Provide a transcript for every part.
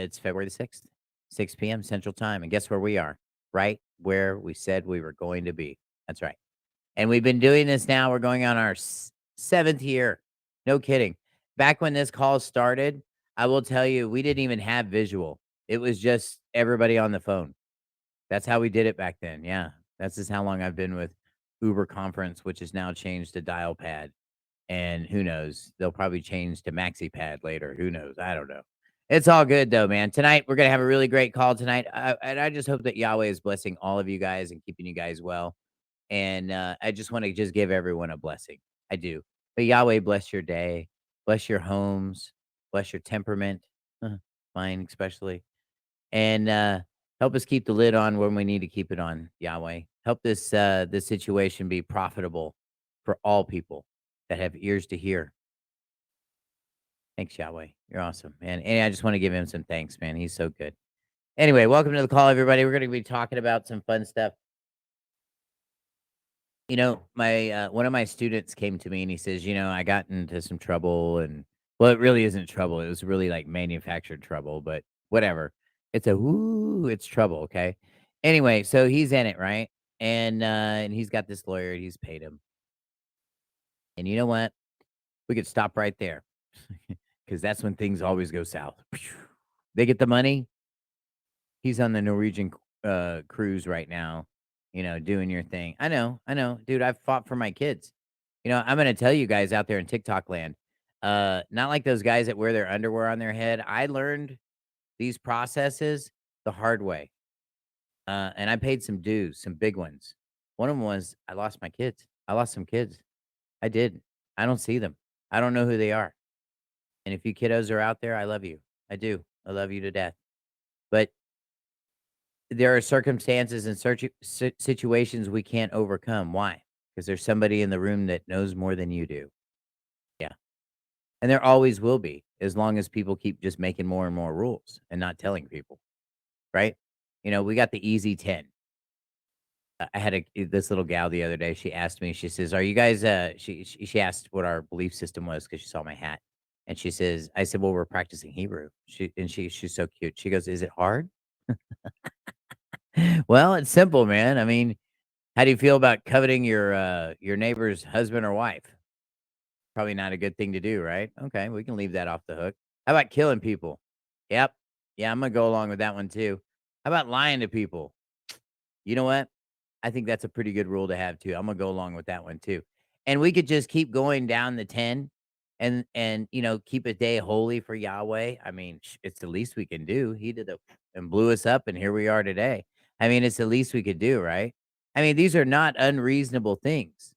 It's February the 6th, 6 p.m. Central Time. And guess where we are? Right where we said we were going to be. That's right. And we've been doing this now. We're going on our seventh year. No kidding. Back when this call started, I will tell you, we didn't even have visual. It was just everybody on the phone. That's how we did it back then. Yeah. That's just how long I've been with Uber Conference, which is now changed to Dial Pad. And who knows? They'll probably change to Maxi Pad later. Who knows? I don't know. It's all good though, man. Tonight we're gonna have a really great call tonight, and I just hope that Yahweh is blessing all of you guys and keeping you guys well. And I just want to just give everyone a blessing. I do. But Yahweh bless your day, bless your homes, bless your temperament, mine especially, and help us keep the lid on when we need to keep it on. Yahweh, help this situation be profitable for all people that have ears to hear. Thanks, Yahweh. You're awesome, man. And I just want to give him some thanks, man. He's so good. Anyway, welcome to the call, everybody. We're going to be talking about some fun stuff. My one of my students came to me and he says, I got into some trouble, and well, it really isn't trouble. It was really like manufactured trouble, but whatever. It's trouble, okay? Anyway, so he's in it, right? And he's got this lawyer, he's paid him. And you know what? We could stop right there. Because that's when things always go south. They get the money. He's on the Norwegian cruise right now, doing your thing. I know, dude. I've fought for my kids. I'm gonna tell you guys out there in TikTok land, not like those guys that wear their underwear on their head. I learned these processes the hard way, and I paid some dues, some big ones. One of them was I lost my kids. I lost some kids. I did. I don't see them. I don't know who they are. And if you kiddos are out there, I love you. I do. I love you to death. But there are circumstances and situations we can't overcome. Why? Because there's somebody in the room that knows more than you do. Yeah. And there always will be, as long as people keep just making more and more rules and not telling people, right? We got the easy 10. I had this little gal the other day. She asked me, she says, "Are you guys?" She asked what our belief system was because she saw my hat, and she says, "I said, well, we're practicing Hebrew." She's so cute. She goes, "Is it hard?" Well, it's simple, man. I mean, how do you feel about coveting your neighbor's husband or wife? Probably not a good thing to do, right? Okay, we can leave that off the hook. How about killing people? Yep. Yeah, I'm gonna go along with that one too. How about lying to people? You know what? I think that's a pretty good rule to have too. I'm gonna go along with that one too. And we could just keep going down the 10 and keep a day holy for Yahweh. I mean, it's the least we can do. He did it and blew us up, and here we are today. I mean, it's the least we could do, right? I mean, these are not unreasonable things.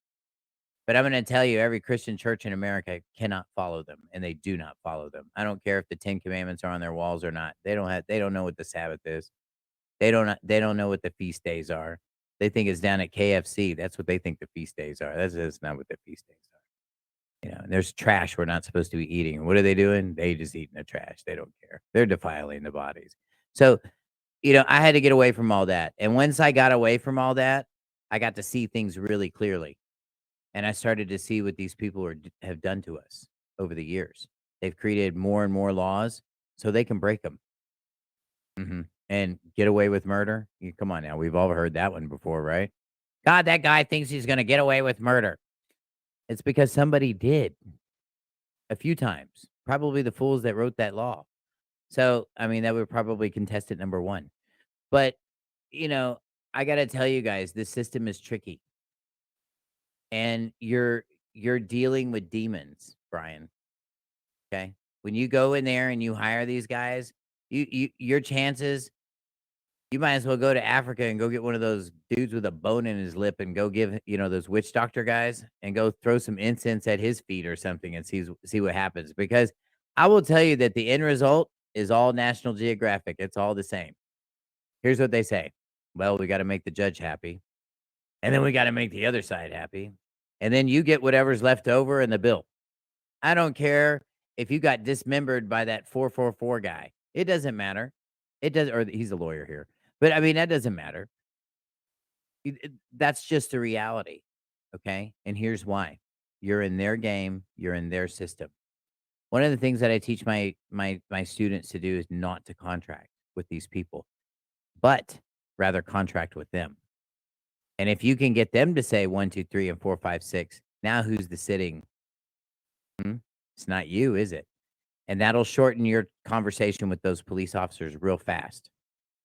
But I'm going to tell you, every Christian church in America cannot follow them, and they do not follow them. I don't care if the 10 Commandments are on their walls or not. They don't know what the Sabbath is. They don't know what the feast days are. They think it's down at KFC. That's what they think the feast days are. That's not what the feast days are. And there's trash we're not supposed to be eating. And what are they doing? They just eating the trash. They don't care. They're defiling the bodies. So, I had to get away from all that. And once I got away from all that, I got to see things really clearly. And I started to see what these people have done to us over the years. They've created more and more laws so they can break them. And get away with murder. Come on now. We've all heard that one before, right? God, that guy thinks he's going to get away with murder. It's because somebody did a few times. Probably the fools that wrote that law. So, I mean, that would probably contestant number one. But, you know, I got to tell you guys, this system is tricky. And you're dealing with demons, Brian. Okay? When you go in there and you hire these guys, your chances, you might as well go to Africa and go get one of those dudes with a bone in his lip and go give, those witch doctor guys, and go throw some incense at his feet or something and see what happens. Because I will tell you that the end result is all National Geographic. It's all the same. Here's what they say. Well, we got to make the judge happy. And then we got to make the other side happy. And then you get whatever's left over in the bill. I don't care if you got dismembered by that 444 guy. It doesn't matter. It does, or he's a lawyer here. But I mean, that doesn't matter. That's just the reality. Okay. And here's why: you're in their game, you're in their system. One of the things that I teach my students to do is not to contract with these people, but rather contract with them. And if you can get them to say 1, 2, 3, and 4, 5, 6, now who's the sitting? Hmm? It's not you, is it? And that'll shorten your conversation with those police officers real fast.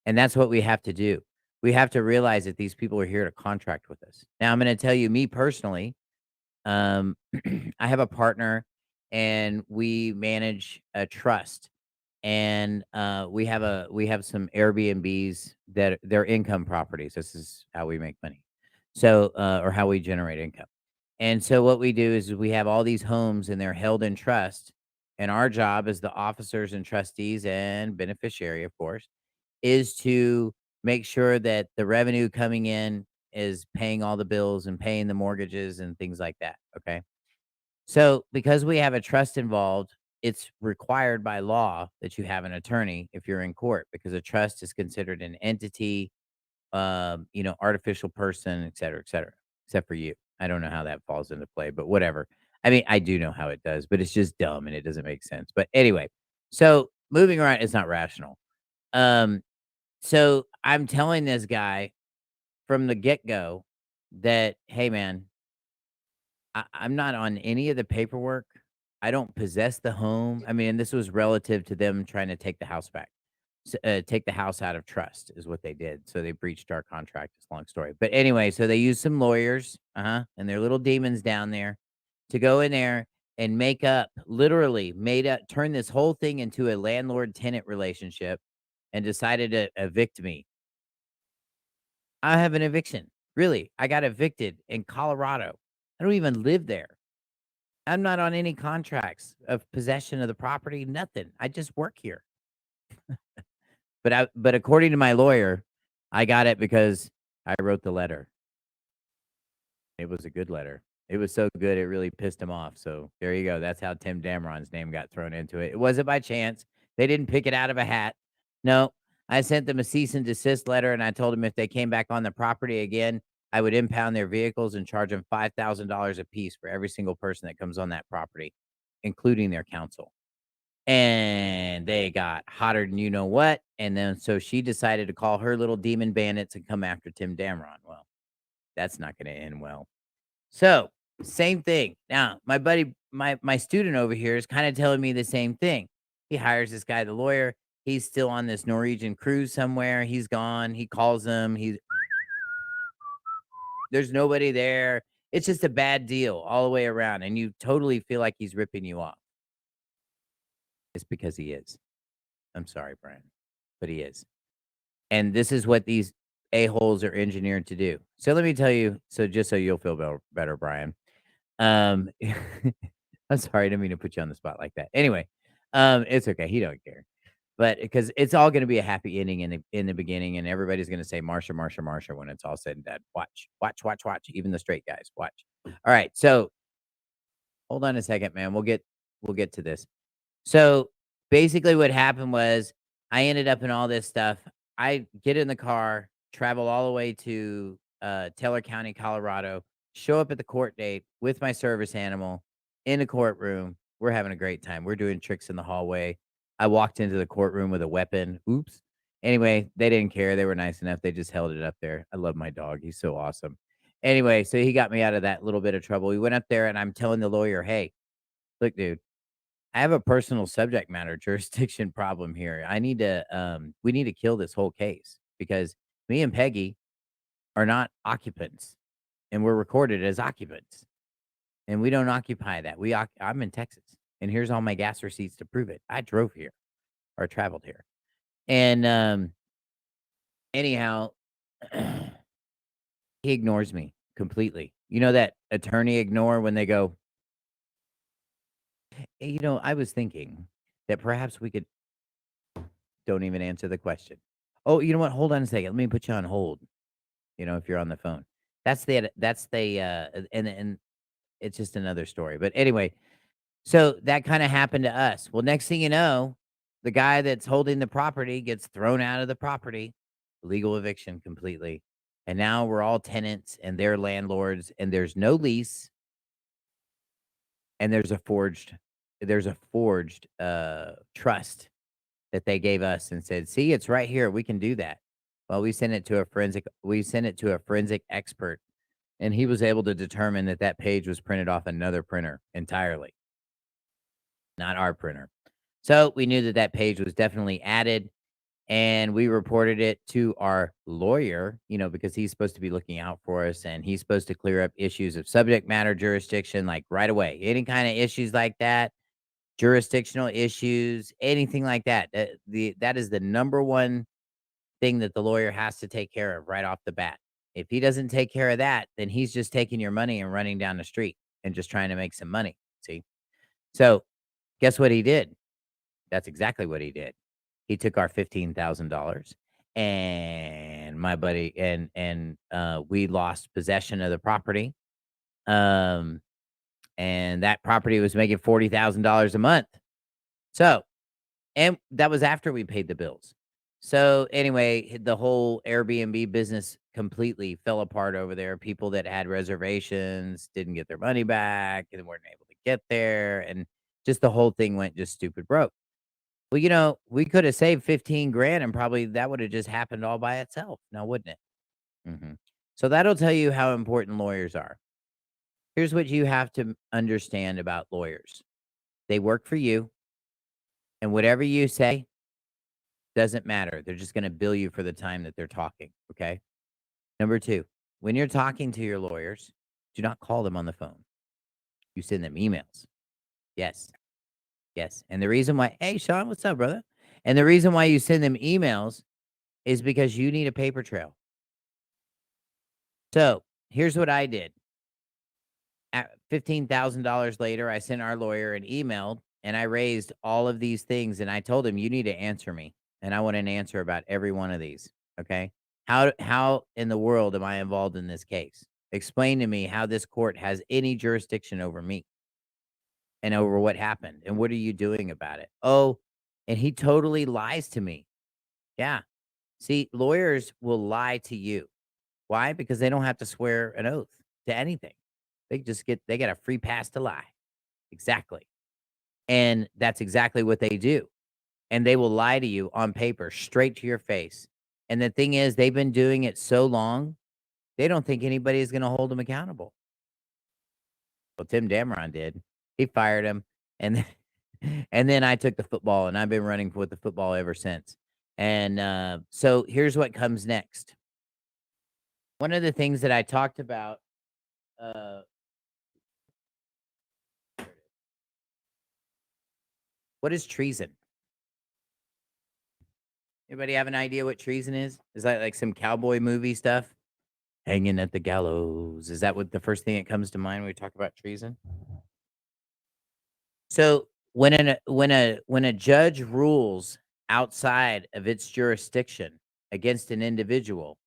And that's what we have to do. We have to realize that these people are here to contract with us. Now, I'm going to tell you, me personally, um, I have a partner and we manage a trust. And we have some Airbnbs that they're income properties. This is how we make money. So, or how we generate income. And so what we do is we have all these homes and they're held in trust. And our job as the officers and trustees and beneficiary, of course, is to make sure that the revenue coming in is paying all the bills and paying the mortgages and things like that. Okay. So, because we have a trust involved, it's required by law that you have an attorney if you're in court because a trust is considered an entity, artificial person, et cetera, except for you. I don't know how that falls into play, but whatever. I mean, I do know how it does, but it's just dumb and it doesn't make sense. But anyway, so moving around is not rational. Um, so I'm telling this guy from the get go that, hey, man, I'm not on any of the paperwork. I don't possess the home. I mean, and this was relative to them trying to take the house back. Take the house out of trust is what they did. So they breached our contract. It's a long story. But anyway, so they used some lawyers, and their little demons down there to go in there and make up, literally made up, turn this whole thing into a landlord tenant relationship and decided to evict me. I have an eviction. Really. I got evicted in Colorado. I don't even live there. I'm not on any contracts of possession of the property, nothing. I just work here. But according to my lawyer, I got it because I wrote the letter. It was a good letter. It was so good, it really pissed him off. So there you go. That's how Tim Dameron's name got thrown into it. It wasn't by chance. They didn't pick it out of a hat. No, I sent them a cease and desist letter, and I told them if they came back on the property again, I would impound their vehicles and charge them $5,000 a piece for every single person that comes on that property, including their counsel. And they got hotter than you know what. And then so she decided to call her little demon bandits and come after Tim Dameron. Well, that's not going to end well. So, same thing. Now, my buddy, my student over here is kind of telling me the same thing. He hires this guy, the lawyer. He's still on this Norwegian cruise somewhere. He's gone. He calls him. There's nobody there. It's just a bad deal all the way around, and you totally feel like he's ripping you off. It's because he is. I'm sorry, Brian, but he is. And this is what these a-holes are engineered to do. So let me tell you, so just so you'll feel better, Brian. Um, I'm sorry, I didn't mean to put you on the spot like that. Anyway, it's okay. He don't care. But because it's all gonna be a happy ending in the beginning, and everybody's gonna say Marsha, Marsha, Marsha when it's all said and done. Watch, watch, watch, watch. Even the straight guys, watch. All right, so hold on a second, man. We'll get to this. So, basically what happened was I ended up in all this stuff. I get in the car, travel all the way to, Taylor County, Colorado, show up at the court date with my service animal in the courtroom. We're having a great time. We're doing tricks in the hallway. I walked into the courtroom with a weapon. Oops. Anyway, they didn't care. They were nice enough. They just held it up there. I love my dog. He's so awesome. Anyway, so he got me out of that little bit of trouble. We went up there and I'm telling the lawyer, "Hey, look, dude, I have a personal subject matter jurisdiction problem here. We need to kill this whole case because me and Peggy are not occupants and we're recorded as occupants and we don't occupy that. I'm in Texas and here's all my gas receipts to prove it. I drove here or traveled here. And, anyhow, he ignores me completely. You know that attorney ignore when they go, "Hey, I was thinking that perhaps we could." Don't even answer the question. Oh, you know what? Hold on a second. Let me put you on hold, if you're on the phone. And it's just another story. But anyway, so that kind of happened to us. Well, next thing you know, the guy that's holding the property gets thrown out of the property, legal eviction completely. And now we're all tenants and they're landlords and there's no lease and there's a forged there's a forged trust that they gave us and said, "See, it's right here. We can do that." Well, we sent it to a forensic expert, and he was able to determine that that page was printed off another printer entirely, not our printer. So we knew that that page was definitely added, and we reported it to our lawyer, because he's supposed to be looking out for us, and he's supposed to clear up issues of subject matter jurisdiction like right away. Any kind of issues like that, jurisdictional issues, anything like that. That is the number one thing that the lawyer has to take care of right off the bat. If he doesn't take care of that, then he's just taking your money and running down the street and just trying to make some money. See? So, guess what he did? That's exactly what he did. He took our $15,000, and my buddy and we lost possession of the property. Um and that property was making $40,000 a month. So, and that was after we paid the bills. So, anyway, the whole Airbnb business completely fell apart over there. People that had reservations didn't get their money back and weren't able to get there. And just the whole thing went just stupid broke. Well, we could have saved 15 grand and probably that would have just happened all by itself now, wouldn't it? So that'll tell you how important lawyers are. Here's what you have to understand about lawyers. They work for you, and whatever you say doesn't matter. They're just gonna bill you for the time that they're talking, okay? Number 2, when you're talking to your lawyers, do not call them on the phone. You send them emails. Yes, yes, and the reason why "Hey, Sean, what's up, brother?" And the reason why you send them emails is because you need a paper trail. So, here's what I did. At $15,000 later, I sent our lawyer an email, and I raised all of these things, and I told him, "You need to answer me, and I want an answer about every one of these, okay? How in the world am I involved in this case? Explain to me how this court has any jurisdiction over me and over what happened, and what are you doing about it?" Oh, and he totally lies to me. Yeah. See, lawyers will lie to you. Why? Because they don't have to swear an oath to anything. They get a free pass to lie. Exactly. And that's exactly what they do. And they will lie to you on paper, straight to your face. And the thing is, they've been doing it so long, they don't think anybody is going to hold them accountable. Well, Tim Dameron did. He fired him, and and then I took the football, and I've been running with the football ever since. And so here's what comes next. One of the things that I talked about. Uh, what is treason? Anybody have an idea what treason is? Is that like some cowboy movie stuff? Hanging at the gallows. Is that what the first thing that comes to mind when we talk about treason? So when a judge rules outside of its jurisdiction against an individual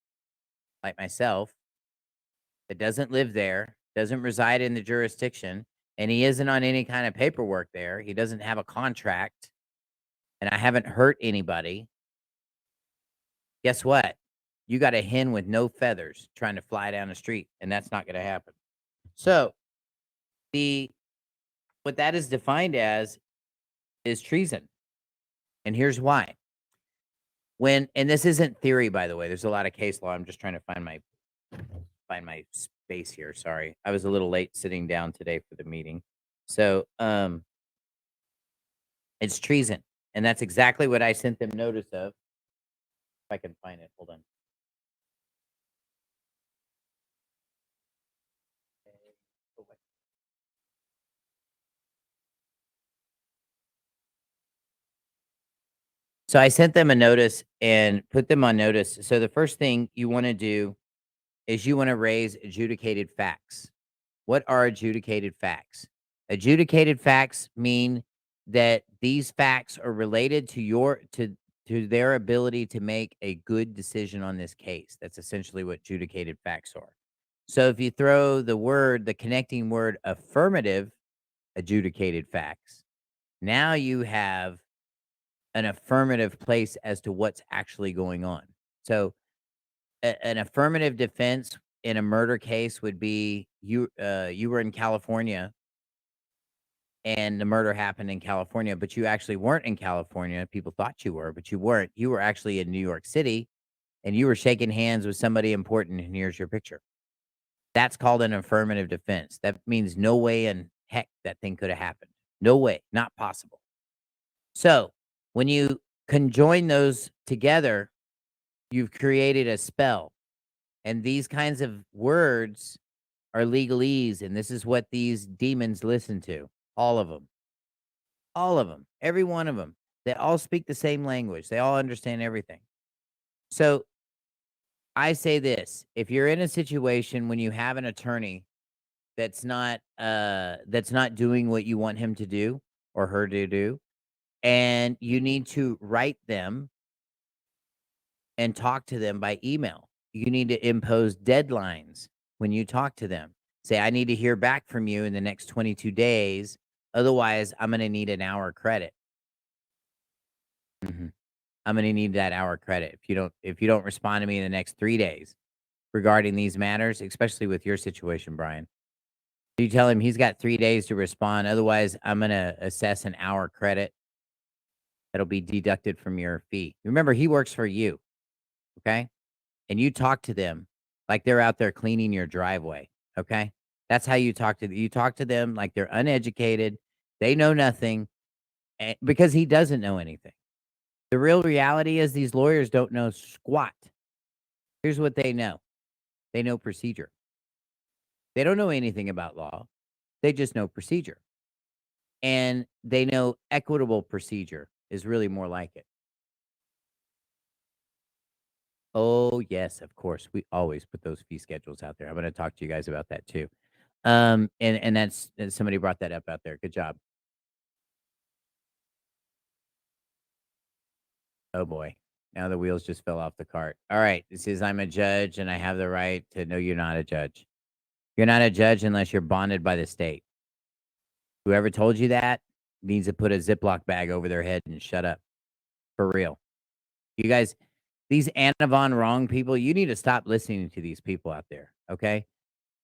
like myself that doesn't live there, doesn't reside in the jurisdiction, and he isn't on any kind of paperwork there, he doesn't have a contract, and I haven't hurt anybody, guess what? You got a hen with no feathers trying to fly down the street, and that's not gonna happen. So, the what that is defined as is treason, and here's why. And this isn't theory, by the way, there's a lot of case law, I'm just trying to find my space here, sorry. I was a little late sitting down today for the meeting. So, it's treason, and that's exactly what I sent them notice of. If I can find it, hold on. So I sent them a notice and put them on notice. So the first thing you wanna do is you wanna raise adjudicated facts. What are adjudicated facts? Adjudicated facts mean that these facts are related to their ability to make a good decision on this case. That's essentially what adjudicated facts are. So if you throw the connecting word affirmative adjudicated facts, now you have an affirmative place as to what's actually going on. So an affirmative defense in a murder case would be you were in California and the murder happened in California, but you actually weren't in California. People thought you were, but you weren't. You were actually in New York City, and you were shaking hands with somebody important, and here's your picture. That's called an affirmative defense. That means no way in heck that thing could have happened. No way, not possible. So, when you conjoin those together, you've created a spell. And these kinds of words are legalese, and this is what these demons listen to. All of them. All of them. Every one of them. They all speak the same language. They all understand everything. So, I say this, if you're in a situation when you have an attorney that's not doing what you want him to do or her to do, and you need to write them and talk to them by email. You need to impose deadlines when you talk to them. Say, I need to hear back from you in the next 22 days. Otherwise, I'm going to need an hour credit. Mhm. I'm going to need that hour credit. If you don't respond to me in the next 3 days regarding these matters, especially with your situation, Brian, you tell him he's got 3 days to respond. Otherwise, I'm going to assess an hour credit that'll be deducted from your fee. Remember, he works for you. Okay. And you talk to them like they're out there cleaning your driveway, okay? That's how you talk to them like they're uneducated, they know nothing, because he doesn't know anything. The real reality is these lawyers don't know squat. Here's what they know. They know procedure. They don't know anything about law. They just know procedure. And they know equitable procedure is really more like it. Oh, yes, of course. We always put those fee schedules out there. I'm gonna talk to you guys about that too. And that's and somebody brought that up out there. Good job. Oh boy. Now the wheels just fell off the cart. All right. It says I'm a judge and I have the right to know you're not a judge. You're not a judge unless you're bonded by the state. Whoever told you that needs to put a Ziploc bag over their head and shut up. For real. You guys, these Anna Von Wrong people, you need to stop listening to these people out there. Okay.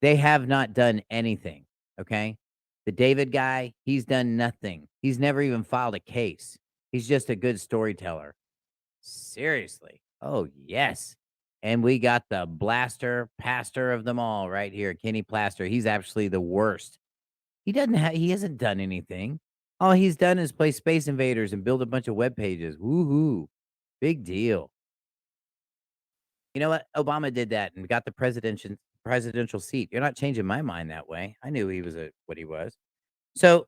They have not done anything. Okay. The David guy, he's done nothing. He's never even filed a case. He's just a good storyteller. Seriously. Oh, yes. And we got the blaster pastor of them all right here, Kenny Plaster. He's actually the worst. He hasn't done anything. All he's done is play Space Invaders and build a bunch of web pages. Woohoo. Big deal. You know what? Obama did that and got the presidential seat. You're not changing my mind that way. I knew he was what he was. So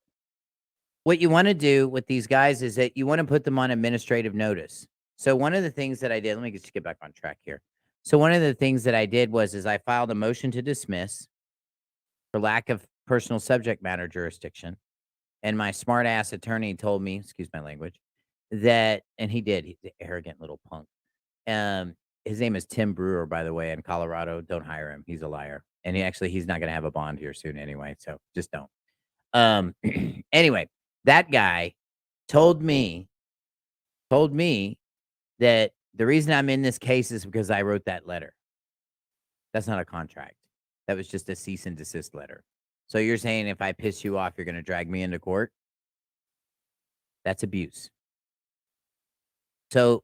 what you wanna do with these guys is that you wanna put them on administrative notice. So one of the things that I did, let me just get back on track here. So one of the things that I did is I filed a motion to dismiss for lack of personal subject matter jurisdiction, and my smart ass attorney told me, excuse my language, that and he did, he's an arrogant little punk. His name is Tim Brewer, by the way, in Colorado. Don't hire him. He's a liar. And he's not gonna have a bond here soon anyway, so just don't. Um, anyway, that guy told me told me that the reason I'm in this case is because I wrote that letter. That's not a contract. That was just a cease and desist letter. So you're saying if I piss you off, you're gonna drag me into court? That's abuse. So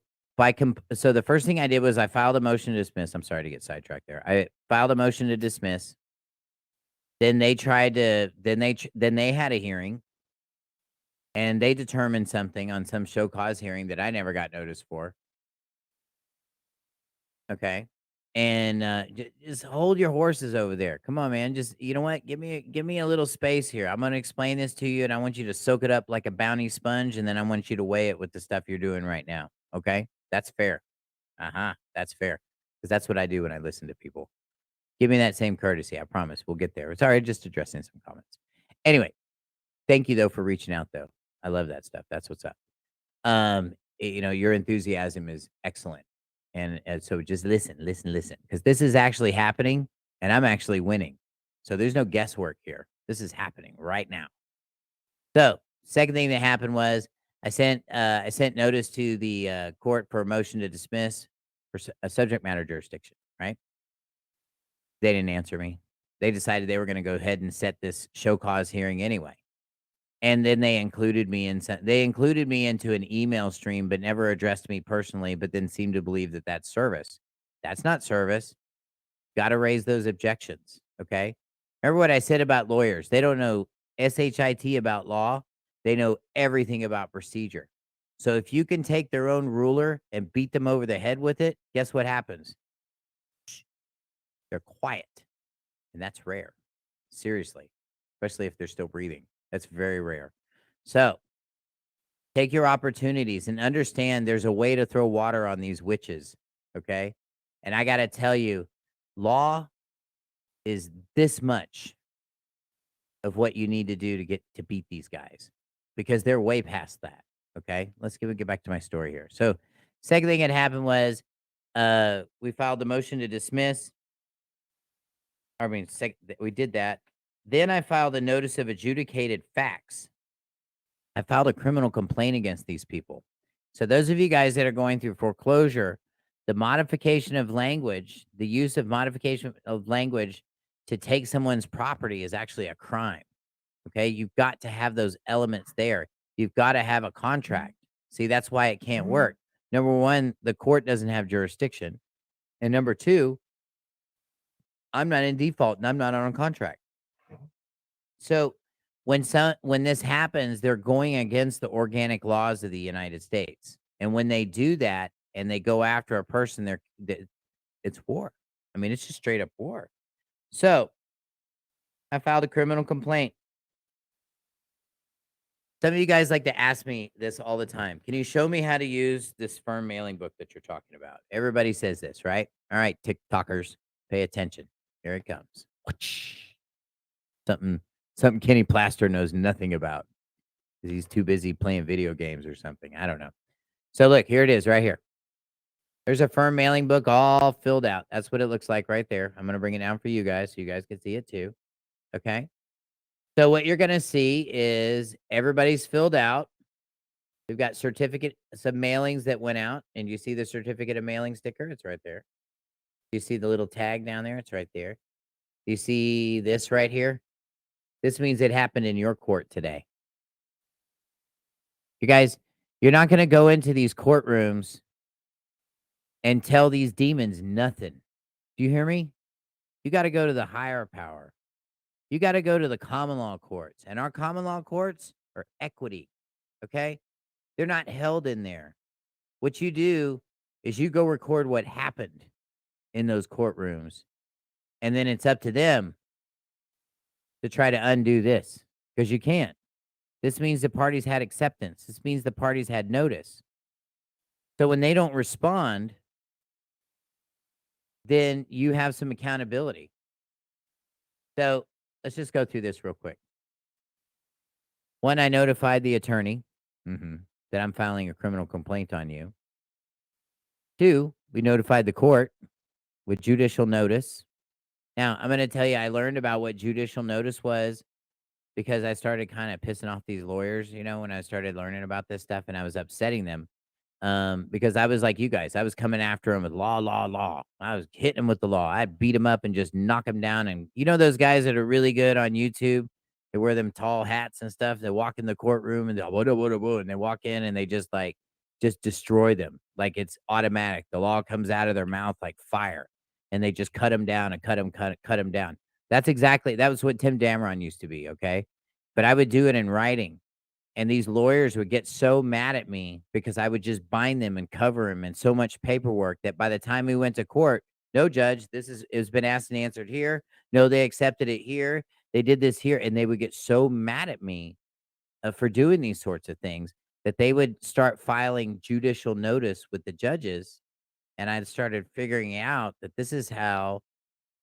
so the first thing I did was I filed a motion to dismiss. I'm sorry to get sidetracked there. I filed a motion to dismiss. Then they tried to then they had a hearing and they determined something on some show cause hearing that I never got notice for. Okay. And just hold your horses over there. Come on, man. Just you know what? Give me a little space here. I'm gonna explain this to you, and I want you to soak it up like a bounty sponge, and then I want you to weigh it with the stuff you're doing right now. Okay, that's fair. Uh-huh. That's fair. Because that's what I do when I listen to people. Give me that same courtesy. I promise. We'll get there. Sorry, just addressing some comments. Anyway, thank you though for reaching out though. I love that stuff. That's what's up. Your enthusiasm is excellent. And so just listen, because this is actually happening and I'm actually winning. So there's no guesswork here. This is happening right now. So second thing that happened was I sent notice to the court for a motion to dismiss for a subject matter jurisdiction, right? They didn't answer me. They decided they were going to go ahead and set this show cause hearing anyway. And then they included me into an email stream, but never addressed me personally, but then seemed to believe that that's service. That's not service. Gotta raise those objections, okay? Remember what I said about lawyers? They don't know SHIT about law. They know everything about procedure. So if you can take their own ruler and beat them over the head with it, guess what happens? They're quiet, and that's rare. Seriously, especially if they're still breathing. That's very rare. So, take your opportunities and understand there's a way to throw water on these witches, okay? And I gotta tell you, law is this much of what you need to do to get to beat these guys because they're way past that. Okay. Let's get back to my story here. So, second thing that happened was we filed the motion to dismiss. We did that. Then I filed a notice of adjudicated facts. I filed a criminal complaint against these people. So, those of you guys that are going through foreclosure, the modification of language, the use of modification of language to take someone's property is actually a crime. Okay, you've got to have those elements there. You've got to have a contract. See, that's why it can't work. Number one, the court doesn't have jurisdiction. And number two, I'm not in default and I'm not on a contract. So when this happens, they're going against the organic laws of the United States. And when they do that and they go after a person, it's war. I mean, it's just straight up war. So I filed a criminal complaint. Some of you guys like to ask me this all the time. Can you show me how to use this firm mailing book that you're talking about? Everybody says this, right? All right, TikTokers, pay attention. Here it comes. Something something Kenny Plaster knows nothing about because he's too busy playing video games or something. I don't know. So look, here it is right here. There's a firm mailing book all filled out. That's what it looks like right there. I'm going to bring it down for you guys so you guys can see it too. Okay. So what you're going to see is everybody's filled out. We've got some mailings that went out, and you see the certificate of mailing sticker? It's right there. You see the little tag down there? It's right there. You see this right here? This means it happened in your court today. You guys, you're not going to go into these courtrooms and tell these demons nothing. Do you hear me? You got to go to the higher power. You got to go to the common law courts, and our common law courts are equity. Okay? They're not held in there. What you do is you go record what happened in those courtrooms, and then it's up to them to try to undo this because you can't. This means the parties had acceptance. This means the parties had notice. So when they don't respond, then you have some accountability. So let's just go through this real quick. One, I notified the attorney that I'm filing a criminal complaint on you. Two, we notified the court with judicial notice. Now, I'm going to tell you, I learned about what judicial notice was because I started kind of pissing off these lawyers, when I started learning about this stuff and I was upsetting them. Because I was like you guys, I was coming after them with law, law, law. I was hitting them with the law. I'd beat them up and just knock them down. And those guys that are really good on YouTube, they wear them tall hats and stuff. They walk in the courtroom and and they walk in and they just destroy them. Like it's automatic. The law comes out of their mouth like fire and they just cut them down and cut them down. That was what Tim Dameron used to be. Okay. But I would do it in writing. And these lawyers would get so mad at me because I would just bind them and cover them and so much paperwork that by the time we went to court, no judge, it's been asked and answered here. No, they accepted it here. They did this here. And they would get so mad at me for doing these sorts of things that they would start filing judicial notice with the judges. And I started figuring out that this is how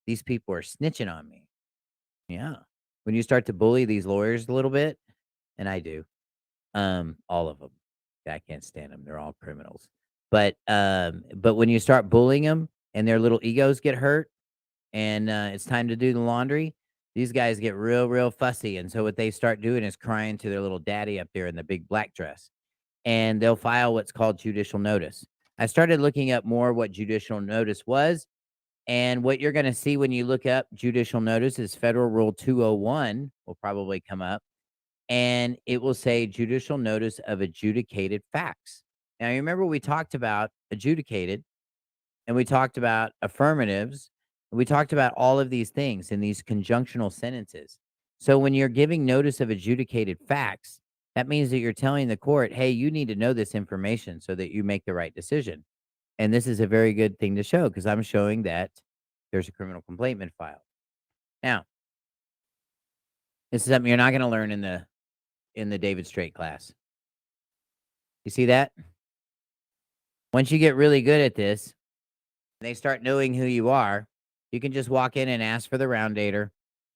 these people are snitching on me. Yeah. When you start to bully these lawyers a little bit, and I do. All of them. I can't stand them. They're all criminals. But when you start bullying them and their little egos get hurt and, it's time to do the laundry, these guys get real, real fussy, and so what they start doing is crying to their little daddy up there in the big black dress, and they'll file what's called judicial notice. I started looking up more what judicial notice was, and what you're gonna see when you look up judicial notice is Federal Rule 201 will probably come up. and it will say judicial notice of adjudicated facts. Now, you remember we talked about adjudicated and we talked about affirmatives. And we talked about all of these things in these conjunctional sentences. So when you're giving notice of adjudicated facts, that means that you're telling the court, hey, you need to know this information so that you make the right decision. And this is a very good thing to show because I'm showing that there's a criminal complaint been filed. Now, this is something you're not going to learn in the David Straight class. You see that? Once you get really good at this, they start knowing who you are, you can just walk in and ask for the round dater,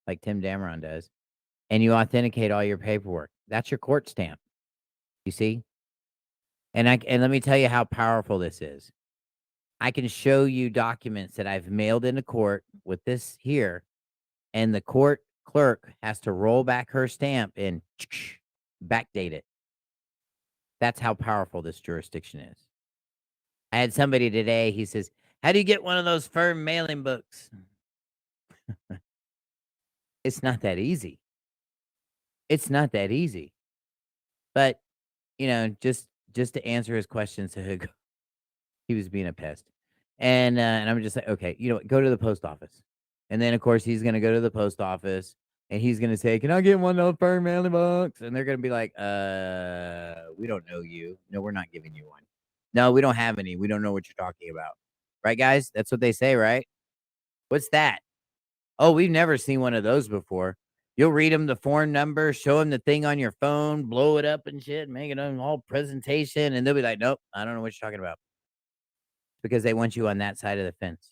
like Tim Dameron does, and you authenticate all your paperwork. That's your court stamp. You see? And let me tell you how powerful this is. I can show you documents that I've mailed into court with this here, and the court clerk has to roll back her stamp and backdate it. That's how powerful this jurisdiction is. I had somebody today, he says, how do you get one of those firm mailing books? It's not that easy. It's not that easy. But, just to answer his question, so he was being a pest. And I'm just like, okay, you know what? Go to the post office. And then, of course, he's going to go to the post office and he's going to say, can I get one of those firm mailing books? And they're going to be like, we don't know you. No, we're not giving you one. No, we don't have any. We don't know what you're talking about. Right, guys? That's what they say, right? What's that? Oh, we've never seen one of those before. You'll read them the form number, show them the thing on your phone, blow it up and shit, make it an all presentation, and they'll be like, nope, I don't know what you're talking about. Because they want you on that side of the fence.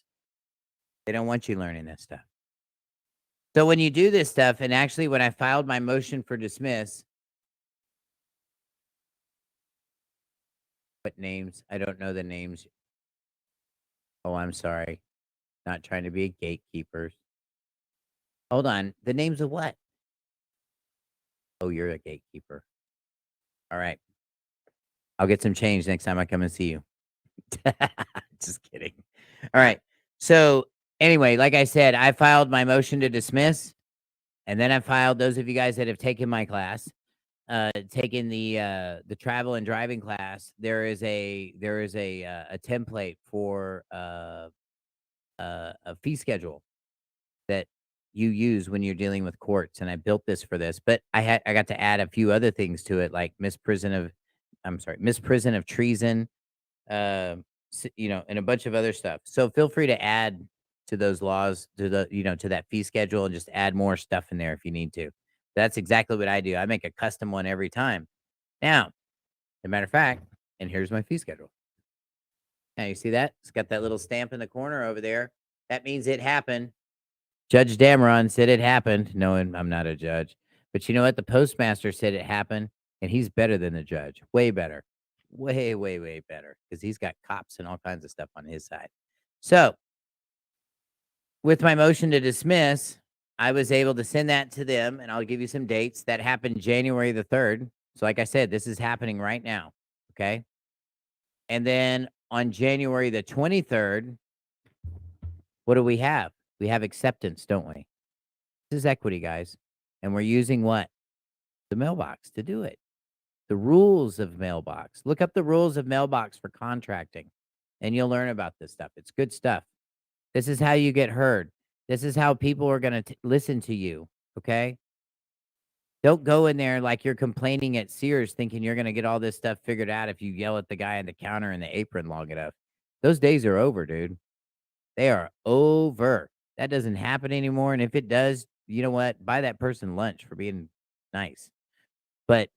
They don't want you learning this stuff. So when you do this stuff, and actually when I filed my motion for dismiss, what names? I don't know the names. Oh, I'm sorry. Not trying to be gatekeepers. Hold on. The names of what? Oh, you're a gatekeeper. All right. I'll get some change next time I come and see you. Just kidding. All right. So anyway, like I said, I filed my motion to dismiss, and then I filed those of you guys that have taken my class, taken the travel and driving class. There is a template for a fee schedule that you use when you're dealing with courts, and I built this for this. But I got to add a few other things to it, like misprison of treason, and a bunch of other stuff. So feel free to add to those laws, to that fee schedule, and just add more stuff in there if you need to. That's exactly what I do. I make a custom one every time. Now, as a matter of fact, and here's my fee schedule. Now you see that? It's got that little stamp in the corner over there. That means it happened. Judge Dameron said it happened. No, and I'm not a judge. But you know what? The postmaster said it happened, and he's better than the judge. Way better. Way, way, way better. Because he's got cops and all kinds of stuff on his side. So, with my motion to dismiss, I was able to send that to them, and I'll give you some dates. That happened January the 3rd. So, like I said, this is happening right now. Okay. And then on January the 23rd, what do we have? We have acceptance, don't we? This is equity, guys. And we're using what? The mailbox to do it. The rules of mailbox. Look up the rules of mailbox for contracting, and you'll learn about this stuff. It's good stuff. This is how you get heard. This is how people are going to listen to you. Okay. Don't go in there like you're complaining at Sears thinking you're going to get all this stuff figured out if you yell at the guy at the counter in the apron long enough. Those days are over, dude. They are over. That doesn't happen anymore. And if it does, you know what? Buy that person lunch for being nice. But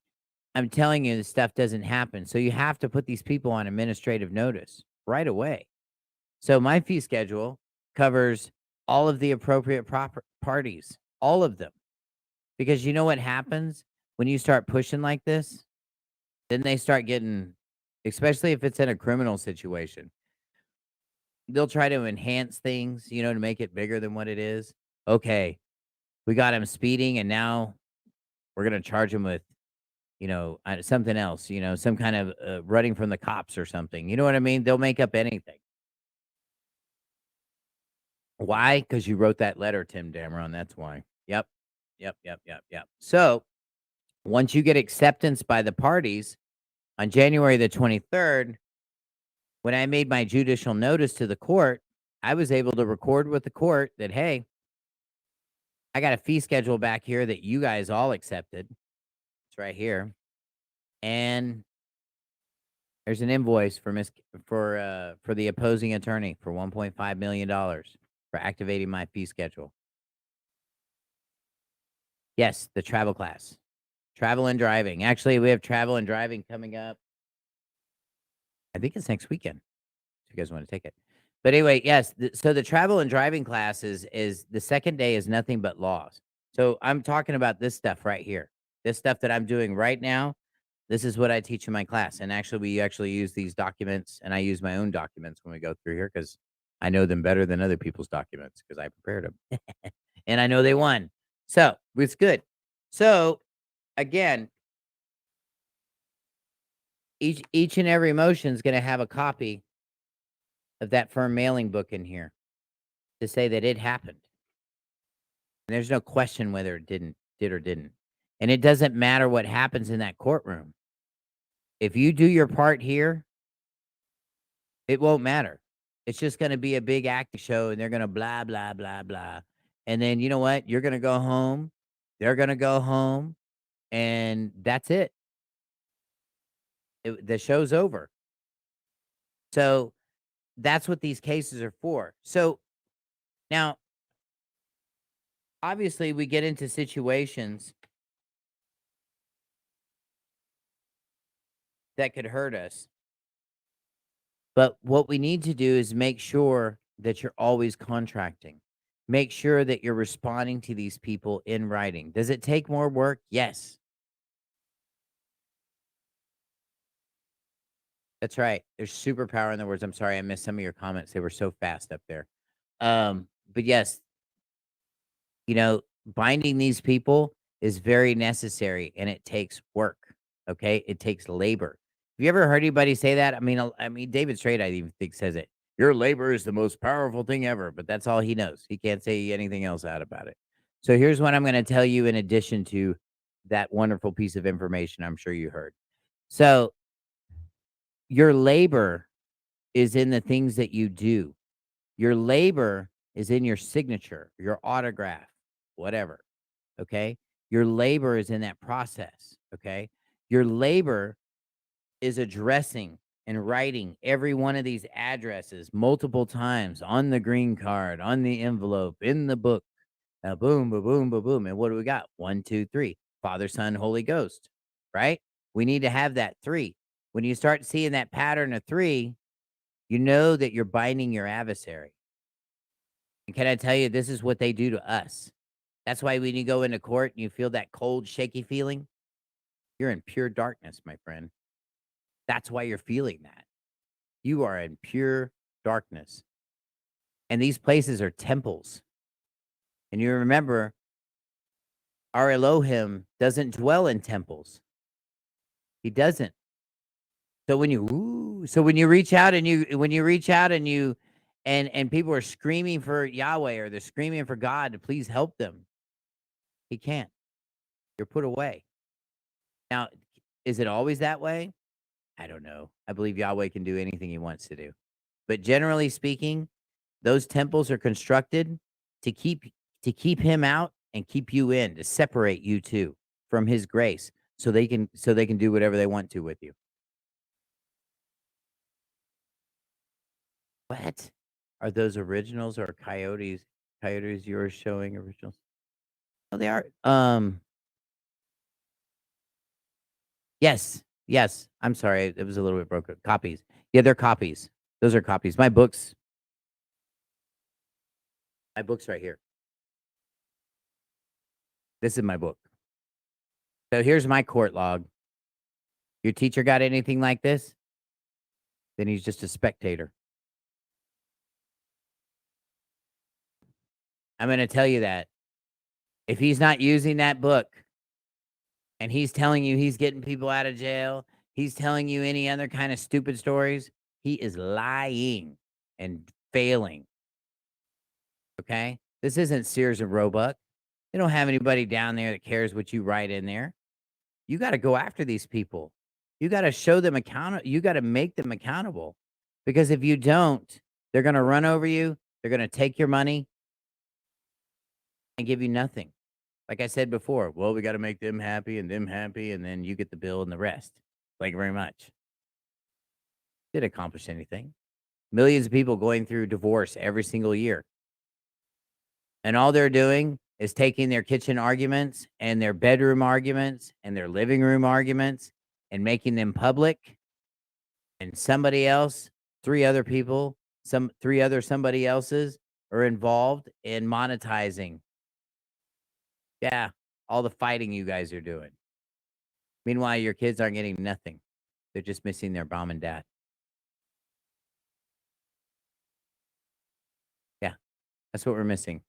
I'm telling you, this stuff doesn't happen. So you have to put these people on administrative notice right away. So my fee schedule covers all of the appropriate proper parties, all of them. Because you know what happens when you start pushing like this? Then they start getting, especially if it's in a criminal situation, they'll try to enhance things, to make it bigger than what it is. Okay, we got him speeding, and now we're going to charge him with, something else, some kind of running from the cops or something. You know what I mean? They'll make up anything. Why? Because you wrote that letter, Tim Dameron. That's why. Yep. Yep. Yep. Yep. Yep. So Once you get acceptance by the parties on January the 23rd, when I made my judicial notice to the court, I was able to record with the court that, hey, I got a fee schedule back here that you guys all accepted. It's right here. And there's an invoice for the opposing attorney for $1.5 million for activating my fee schedule. Yes, the travel class. Travel and driving. Actually, we have travel and driving coming up. I think it's next weekend. If you guys want to take it. But anyway, yes. So the travel and driving class is the second day is nothing but laws. So I'm talking about this stuff right here. This stuff that I'm doing right now. This is what I teach in my class. And actually, we actually use these documents, and I use my own documents when we go through here because I know them better than other people's documents because I prepared them. And I know they won. So it's good. So again, each and every motion is going to have a copy of that firm mailing book in here to say that it happened. And there's no question whether it did or didn't. And it doesn't matter what happens in that courtroom. If you do your part here, it won't matter. It's just going to be a big acting show, and they're going to blah, blah, blah, blah. And then you know what? You're going to go home. They're going to go home. And that's it. The show's over. So that's what these cases are for. So now, obviously, we get into situations that could hurt us. But what we need to do is make sure that you're always contracting. Make sure that you're responding to these people in writing. Does it take more work? Yes. That's right. There's superpower in the words. I'm sorry, I missed some of your comments. They were so fast up there. But yes, binding these people is very necessary and it takes work. Okay. It takes labor. Have you ever heard anybody say that? I mean, David Straight, I even think says it. Your labor is the most powerful thing ever, but that's all he knows. He can't say anything else out about it. So here's what I'm going to tell you in addition to that wonderful piece of information I'm sure you heard. So your labor is in the things that you do. Your labor is in your signature, your autograph, whatever. Okay. Your labor is in that process. Okay. Your labor is addressing and writing every one of these addresses multiple times on the green card, on the envelope, in the book. Boom, ba boom, ba boom. And what do we got? 1, 2, 3. Father, Son, Holy Ghost. Right? We need to have that 3. When you start seeing that pattern of 3, you know that you're binding your adversary. And can I tell you, this is what they do to us. That's why when you go into court and you feel that cold, shaky feeling, you're in pure darkness, my friend. That's why you're feeling that. You are in pure darkness. And these places are temples. And you remember, our Elohim doesn't dwell in temples. He doesn't. So when you reach out and and people are screaming for Yahweh or they're screaming for God to please help them, he can't. You're put away. Now, is it always that way? I don't know. I believe Yahweh can do anything he wants to do. But generally speaking, those temples are constructed to keep him out and keep you in, to separate you two from his grace so they can do whatever they want to with you. What? Are those originals or coyotes? Coyotes you're showing originals? Oh, they are. Yes. Yes. I'm sorry. It was a little bit broken. Copies. Yeah, they're copies. Those are copies. My book's right here. This is my book. So here's my court log. Your teacher got anything like this? Then he's just a spectator. I'm going to tell you that. If he's not using that book and he's telling you he's getting people out of jail, he's telling you any other kind of stupid stories, he is lying and failing. Okay? This isn't Sears and Roebuck. They don't have anybody down there that cares what you write in there. You gotta go after these people. You gotta show them you gotta make them accountable, because if you don't, they're gonna run over you, they're gonna take your money and give you nothing. Like I said before, "Well, we gotta make them happy, and then you get the bill and the rest. Thank you very much." Didn't accomplish anything. Millions of people going through divorce every single year, and all they're doing is taking their kitchen arguments and their bedroom arguments and their living room arguments and making them public, and somebody else, 3 other people, 3 other somebody else's are involved in monetizing. Yeah, all the fighting you guys are doing. Meanwhile, your kids aren't getting nothing. They're just missing their mom and dad. Yeah, that's what we're missing.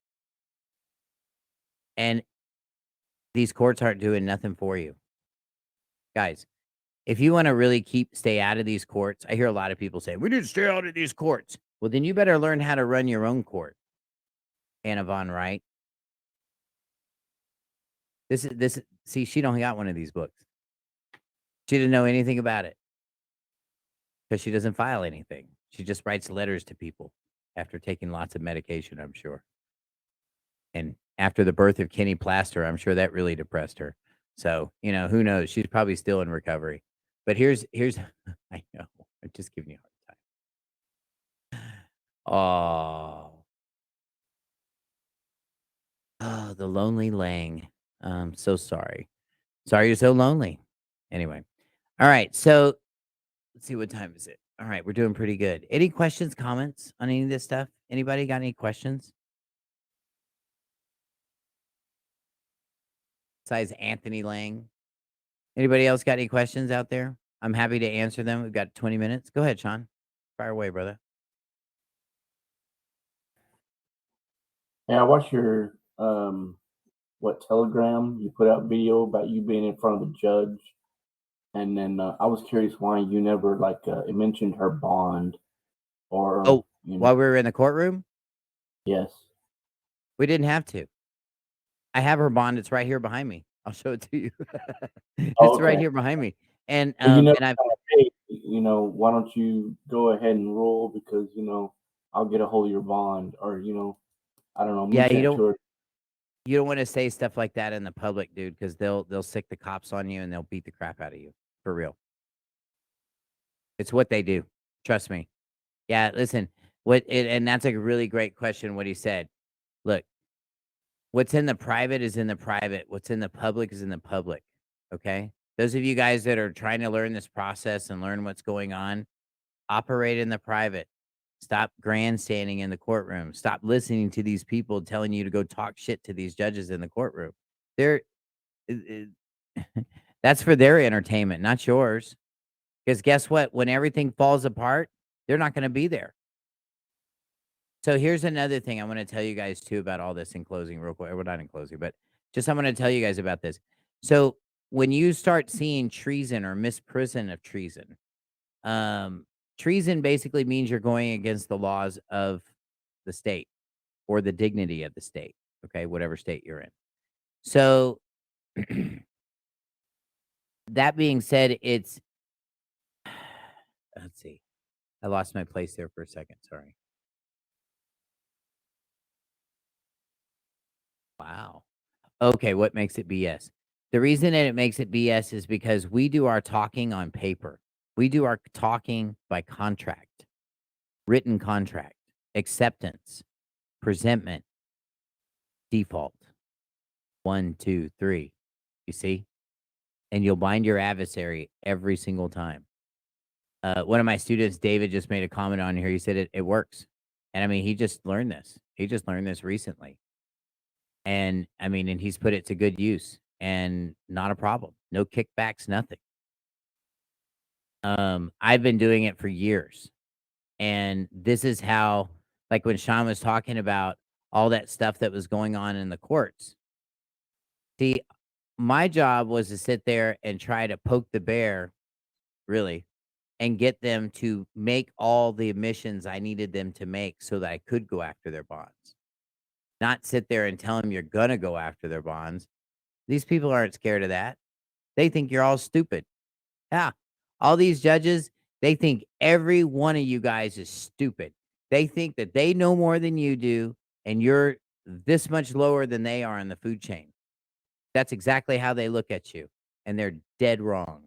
And these courts aren't doing nothing for you. Guys, if you wanna really stay out of these courts, I hear a lot of people say, "We need to stay out of these courts." Well, then you better learn how to run your own court, Anna Von Wright. This see, she don't got one of these books. She didn't know anything about it because she doesn't file anything. She just writes letters to people after taking lots of medication, I'm sure. And after the birth of Kenny Plaster, I'm sure that really depressed her. So, who knows? She's probably still in recovery. But here's I know. I'm just giving you a hard time. Oh. Oh, the lonely Lang. So sorry. Sorry you're so lonely. Anyway. All right. So let's see, what time is it? All right, we're doing pretty good. Any questions, comments on any of this stuff? Anybody got any questions besides Anthony Lang? Anybody else got any questions out there? I'm happy to answer them. We've got 20 minutes. Go ahead, Sean. Fire away, brother. Yeah, I watched your Telegram. You put out video about you being in front of the judge, and then I was curious why you never it mentioned her bond or Oh, while we were in the courtroom, yes. we didn't have to. I have her bond. It's right here behind me. I'll show it to you. Oh, It's right okay. here behind me. And Well, you never and I've hey, why don't you go ahead and rule because I'll get a hold of your bond or I don't know, yeah, mention it to her. you don't want to say stuff like that in the public, dude, because they'll sick the cops on you and they'll beat the crap out of you. For real. It's what they do. Trust me. Yeah, listen, and that's a really great question what he said. Look, what's in the private is in the private. What's in the public is in the public. Okay? Those of you guys that are trying to learn this process and learn what's going on, operate in the private. Stop grandstanding in the courtroom. Stop listening to these people telling you to go talk shit to these judges in the courtroom. They're it- that's for their entertainment, not yours. Because guess what? When everything falls apart, they're not going to be there. So here's another thing I want to tell you guys too about all this in closing, real quick. Well, not in closing, but just I'm going to tell you guys about this. So when you start seeing treason or misprision of treason, um, treason basically means you're going against the laws of the state or the dignity of the state. Okay, whatever state you're in. So that being said, it's let's see. I lost my place there for a second. Sorry. Wow. Okay, what makes it BS? The reason that it makes it BS is because we do our talking on paper. We do our talking by contract, written contract, acceptance, presentment, default. 1, 2, 3. You see? And you'll bind your adversary every single time. One of my students, David, just made a comment on here. He said it works. And I mean, he just learned this. He just learned this recently. And I mean, and he's put it to good use and not a problem. No kickbacks, nothing. I've been doing it for years. And this is how, like when Sean was talking about all that stuff that was going on in the courts. See, my job was to sit there and try to poke the bear, really, and get them to make all the admissions I needed them to make so that I could go after their bonds. Not sit there and tell them you're gonna go after their bonds. These people aren't scared of that. They think you're all stupid. Yeah. All these judges, they think every one of you guys is stupid. They think that they know more than you do, and you're this much lower than they are in the food chain. That's exactly how they look at you, and they're dead wrong.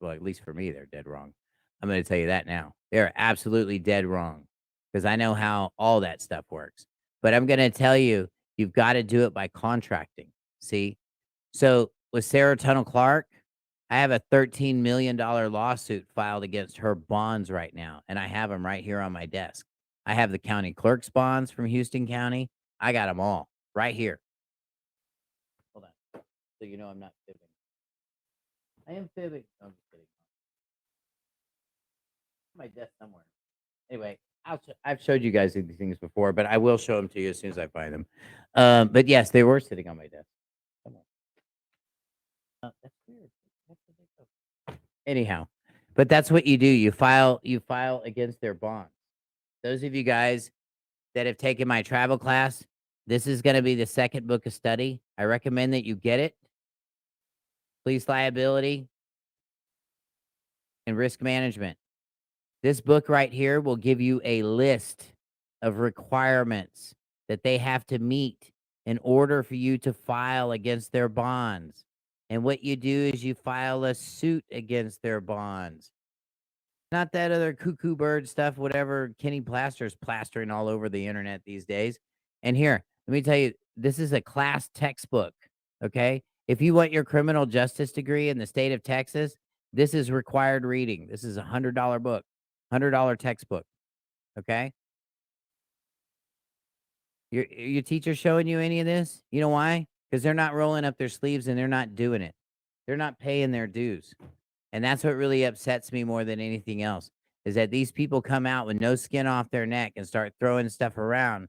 Well, at least for me, they're dead wrong. I'm going to tell you that now. They're absolutely dead wrong because I know how all that stuff works. But I'm going to tell you, you've got to do it by contracting. See? So with Sarah Tunnell Clark, I have a $13 million lawsuit filed against her bonds right now, and I have them right here on my desk. I have the county clerk's bonds from Houston County. I got them all right here. Hold on. So you know I'm not fibbing. I am fibbing. No, I'm just kidding. My desk somewhere. Anyway, I've showed you guys these things before, but I will show them to you as soon as I find them. But yes, they were sitting on my desk. Come on. That's weird. Anyhow, but that's what you do. You file against their bonds. Those of you guys that have taken my travel class, this is going to be the second book of study. I recommend that you get it. Police liability and risk management. This book right here will give you a list of requirements that they have to meet in order for you to file against their bonds. And what you do is you file a suit against their bonds. Not that other cuckoo bird stuff, whatever Kenny Plaster's plastering all over the internet these days. And here, let me tell you, this is a class textbook, okay? If you want your criminal justice degree in the state of Texas, this is required reading. This is a $100 book, $100 textbook, okay? Your teacher showing you any of this? You know why? Because they're not rolling up their sleeves and they're not doing it. They're not paying their dues. And that's what really upsets me more than anything else is that these people come out with no skin off their neck and start throwing stuff around.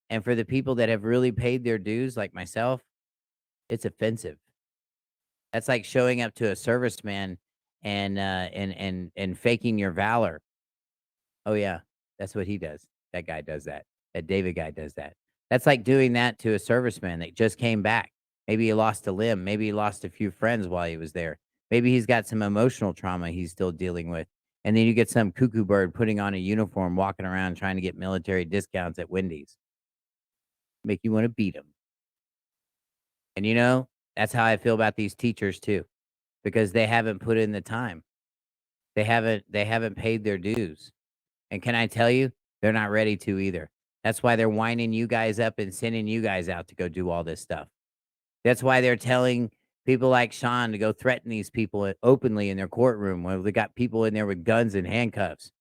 And for the people that have really paid their dues, like myself, it's offensive. That's like showing up to a serviceman and faking your valor. Oh yeah, that's what he does. That guy does that. That David guy does that. That's like doing that to a serviceman that just came back. Maybe he lost a limb. Maybe he lost a few friends while he was there. Maybe he's got some emotional trauma he's still dealing with. And then you get some cuckoo bird putting on a uniform, walking around trying to get military discounts at Wendy's. Make you want to beat him. And you know, that's how I feel about these teachers too, because they haven't put in the time. They haven't paid their dues. And can I tell you, they're not ready to either. That's why they're winding you guys up and sending you guys out to go do all this stuff. That's why they're telling people like Sean to go threaten these people openly in their courtroom when they got people in there with guns and handcuffs.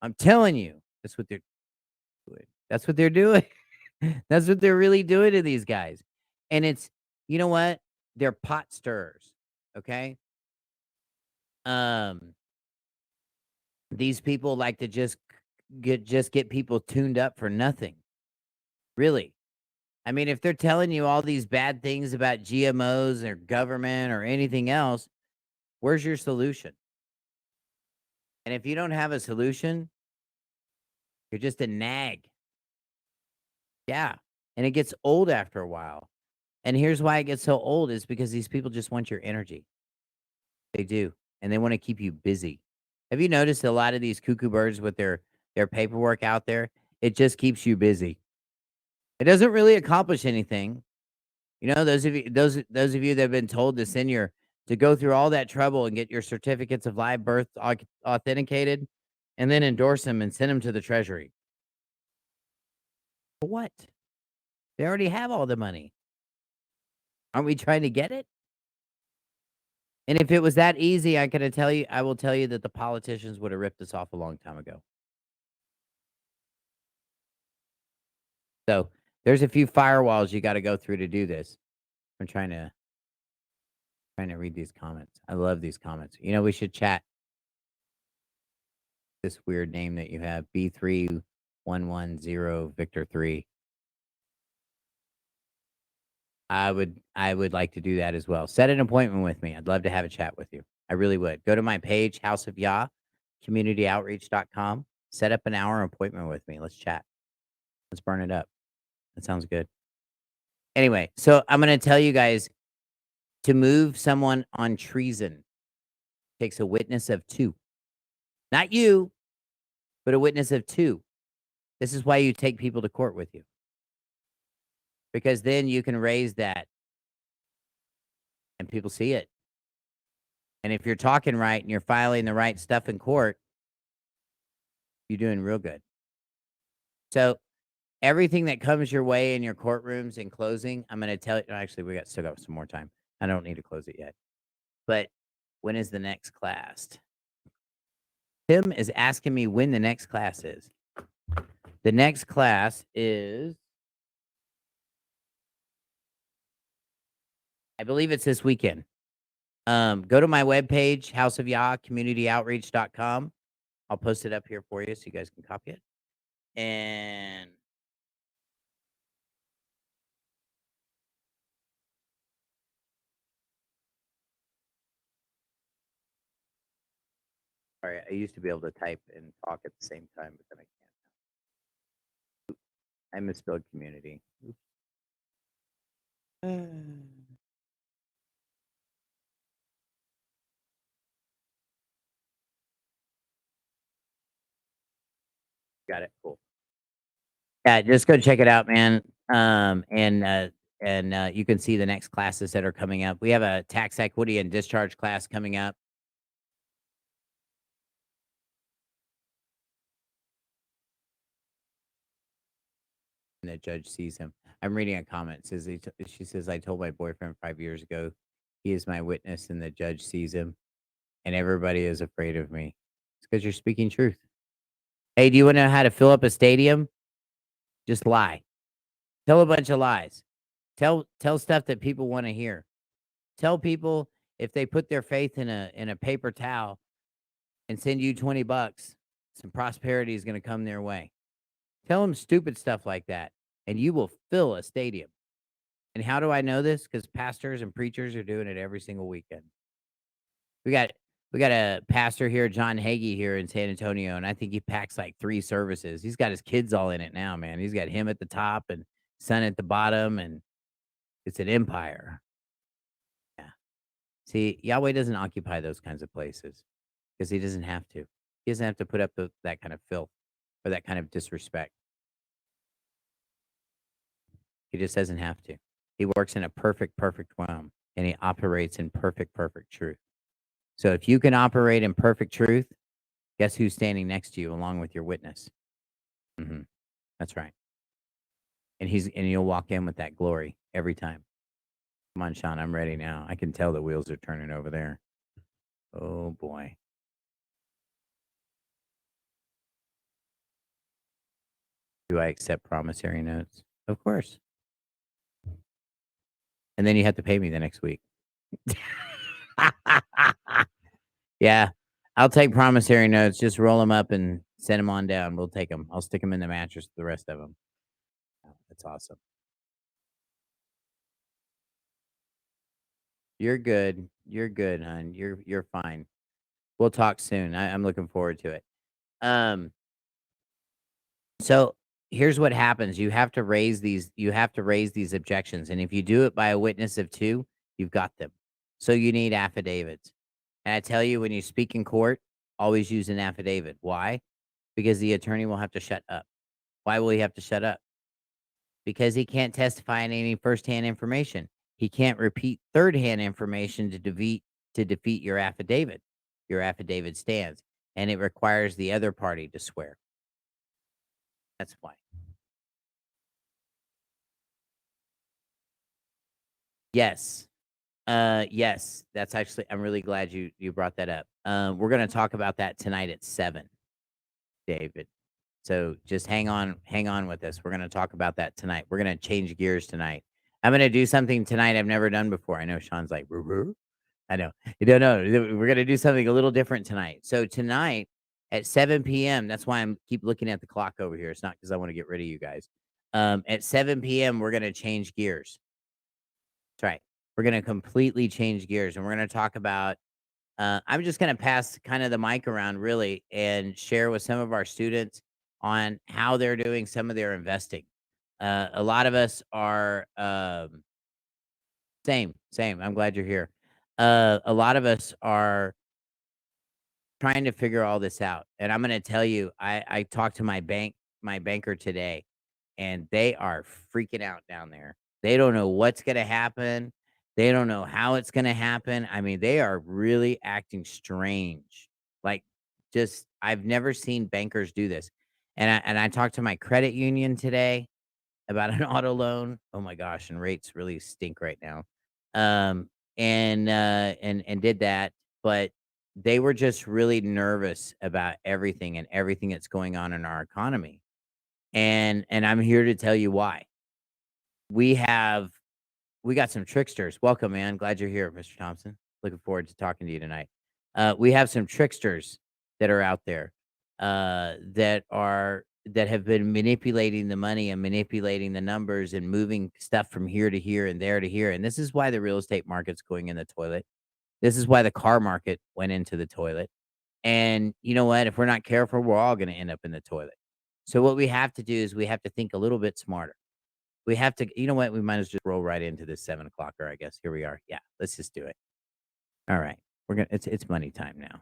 I'm telling you, that's what they're doing. That's what they're doing. That's what they're really doing to these guys. And it's, you know what? They're pot stirrers. Okay. Um, these people like to just get people tuned up for nothing. Really. I mean, if they're telling you all these bad things about GMOs or government or anything else, where's your solution? And if you don't have a solution, you're just a nag. Yeah. And it gets old after a while. And here's why it gets so old is because these people just want your energy. They do. And they want to keep you busy. Have you noticed a lot of these cuckoo birds with their paperwork out there? It just keeps you busy. It doesn't really accomplish anything. You know, those of you that have been told to send your to go through all that trouble and get your certificates of live birth authenticated and then endorse them and send them to the treasury. For what? They already have all the money. Aren't we trying to get it? And if it was that easy, I will tell you that the politicians would have ripped us off a long time ago. So there's a few firewalls you got to go through to do this. I'm trying to read these comments. I love these comments. You know, we should chat. This weird name that you have, B3110 Victor 3. I would like to do that as well. Set an appointment with me. I'd love to have a chat with you. I really would. Go to my page, House of Yah, communityoutreach.com. Set up an hour appointment with me. Let's chat. Let's burn it up. That sounds good. Anyway, so I'm going to tell you guys To move someone on treason takes a witness of 2. Not you, but a witness of 2. This is why you take people to court with you. Because then you can raise that and people see it. And if you're talking right and you're filing the right stuff in court, you're doing real good. So everything that comes your way in your courtrooms in closing, I'm going to tell you. Actually, still got some more time. I don't need to close it yet. But when is the next class? Tim is asking me when the next class is. The next class is, I believe it's this weekend. Go to my webpage, House of Yah, communityoutreach.com. I'll post it up here for you so you guys can copy it. And sorry, I used to be able to type and talk at the same time, but then I can't. I misspelled community. Oops. Got it. Cool. Yeah, just go check it out, man. And you can see the next classes that are coming up. We have a tax equity and discharge class coming up. And the judge sees him. I'm reading a comment. She says, I told my boyfriend 5 years ago, he is my witness, and the judge sees him, and everybody is afraid of me. It's because you're speaking truth. Hey, do you want to know how to fill up a stadium? Just lie. Tell a bunch of lies. Tell stuff that people want to hear. Tell people if they put their faith in a paper towel and send you $20, some prosperity is going to come their way. Tell them stupid stuff like that, and you will fill a stadium. And how do I know this? Because pastors and preachers are doing it every single weekend. We got a pastor here, John Hagee, here in San Antonio, and I think he packs like 3 services. He's got his kids all in it now, man. He's got him at the top and son at the bottom, and it's an empire. Yeah. See, Yahweh doesn't occupy those kinds of places because he doesn't have to. He doesn't have to put up that kind of filth or that kind of disrespect. He just doesn't have to. He works in a perfect realm, and he operates in perfect truth. So if you can operate in perfect truth, guess who's standing next to you along with your witness? That's right. And you'll walk in with that glory every time. Come on, Sean, I'm ready now. I can tell the wheels are turning over there. Oh boy. Do I accept promissory notes? Of course. And then you have to pay me the next week. Yeah. I'll take promissory notes. Just roll them up and send them on down. We'll take them. I'll stick them in the mattress with the rest of them. That's awesome. You're good. You're good, hon. You're fine. We'll talk soon. I'm looking forward to it. So here's what happens. You have to raise these objections. And if you do it by a witness of 2, you've got them. So you need affidavits. And I tell you, when you speak in court, always use an affidavit. Why? Because the attorney will have to shut up. Why will he have to shut up? Because he can't testify on any firsthand information. He can't repeat third-hand information to defeat your affidavit. Your affidavit stands, and it requires the other party to swear. That's why. Yes. Yes. That's actually, I'm really glad you brought that up. We're gonna talk about that tonight at 7, David. So just hang on with us. We're gonna talk about that tonight. We're gonna change gears tonight. I'm gonna do something tonight I've never done before. I know Sean's like, "Roo-roo?" I know. You don't know. We're gonna do something a little different tonight. So tonight at 7 p.m. That's why I'm keep looking at the clock over here. It's not because I want to get rid of you guys. At 7 p.m. we're gonna change gears. That's right. We're gonna completely change gears, and we're gonna talk about. I'm just gonna pass kind of the mic around really and share with some of our students on how they're doing some of their investing. A lot of us are Same, same. I'm glad you're here. A lot of us are trying to figure all this out, and I'm gonna tell you, I talked to my banker today, and they are freaking out down there. They don't know what's gonna happen. They don't know how it's gonna happen. I mean, they are really acting strange. Like, just I've never seen bankers do this. And I talked to my credit union today about an auto loan. Oh my gosh, and rates really stink right now. Um, and did that, but they were just really nervous about everything and everything that's going on in our economy. And I'm here to tell you why. We have we got some tricksters. Welcome, man. Glad you're here, Mr. Thompson. Looking forward to talking to you tonight. We have some tricksters that are out there that have been manipulating the money and manipulating the numbers and moving stuff from here to here and there to here. And this is why the real estate market's going in the toilet. This is why the car market went into the toilet. And you know what? If we're not careful, we're all going to end up in the toilet. So what we have to do is we have to think a little bit smarter. We have to, you know what? We might as well just roll right into this 7 o'clocker, I guess. Here we are. Yeah, let's just do it. All right. It's money time now.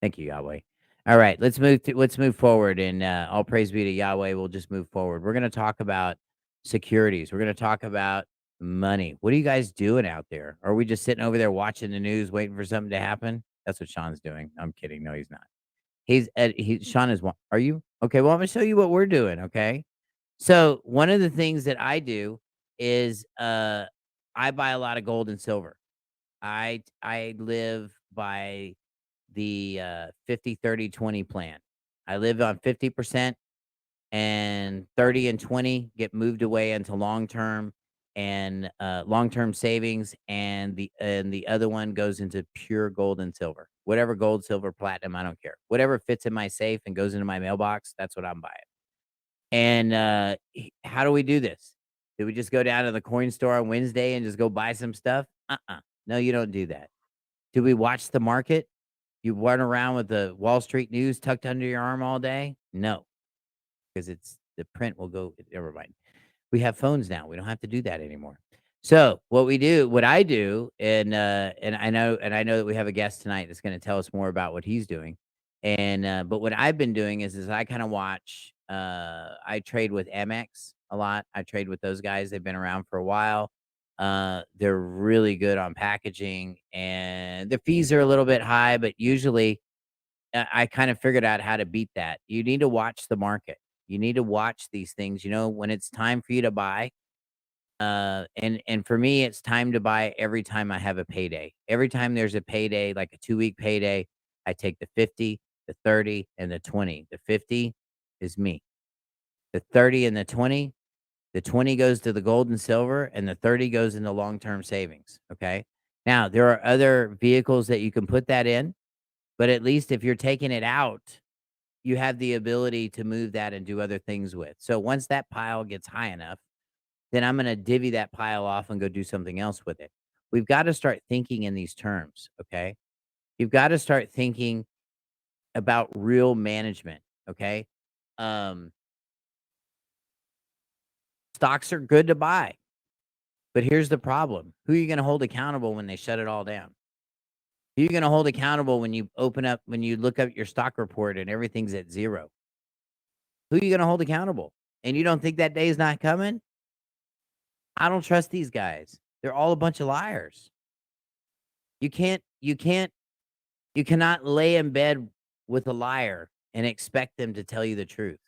Thank you, Yahweh. All right, let's move forward and all praise be to Yahweh. We'll just move forward. We're gonna talk about securities. We're gonna talk about money. What are you guys doing out there? Are we just sitting over there watching the news, waiting for something to happen? That's what Sean's doing. I'm kidding. No, he's not. Sean is one. Are you? Okay, well, I'm gonna show you what we're doing, okay? So, one of the things that I do is I buy a lot of gold and silver. I live by the 50 30 20 plan. I live on 50% and 30 and 20 get moved away into long-term and long-term savings and the other one goes into pure gold and silver. Whatever gold, silver, platinum, I don't care. Whatever fits in my safe and goes into my mailbox, that's what I'm buying. And how do we do this? Do we just go down to the coin store on Wednesday and just go buy some stuff? No, you don't do that. Do we watch the market? You run around with the Wall Street news tucked under your arm all day? No, because it's the print will go. Never mind. We have phones now. We don't have to do that anymore. So what I do, and I know that we have a guest tonight that's going to tell us more about what he's doing. And but what I've been doing is I kind of watch. I trade with MX a lot. I trade with those guys. They've been around for a while. They're really good on packaging, and the fees are a little bit high, but usually I kind of figured out how to beat that. You need to watch the market. You need to watch these things. You know, when it's time for you to buy, and for me, it's time to buy every time I have a payday. Every time there's a payday, like a 2 week payday, I take the 50, the 30, and the 20. The 50 is me. The 30 and the 20 goes to the gold and silver, and the 30 goes into long term savings. Okay. Now there are other vehicles that you can put that in, but at least if you're taking it out, you have the ability to move that and do other things with. So once that pile gets high enough, then I'm going to divvy that pile off and go do something else with it. We've got to start thinking in these terms. Okay. You've got to start thinking about real management. Okay. Um, Stocks are good to buy, but here's the problem. Who are you going to hold accountable when they shut it all down? Who are you going to hold accountable when when you look up your stock report and everything's at zero? Who are you going to hold accountable? And you don't think that day is not coming? I don't trust these guys. They're all a bunch of liars. You can't you cannot lay in bed with a liar and expect them to tell you the truth.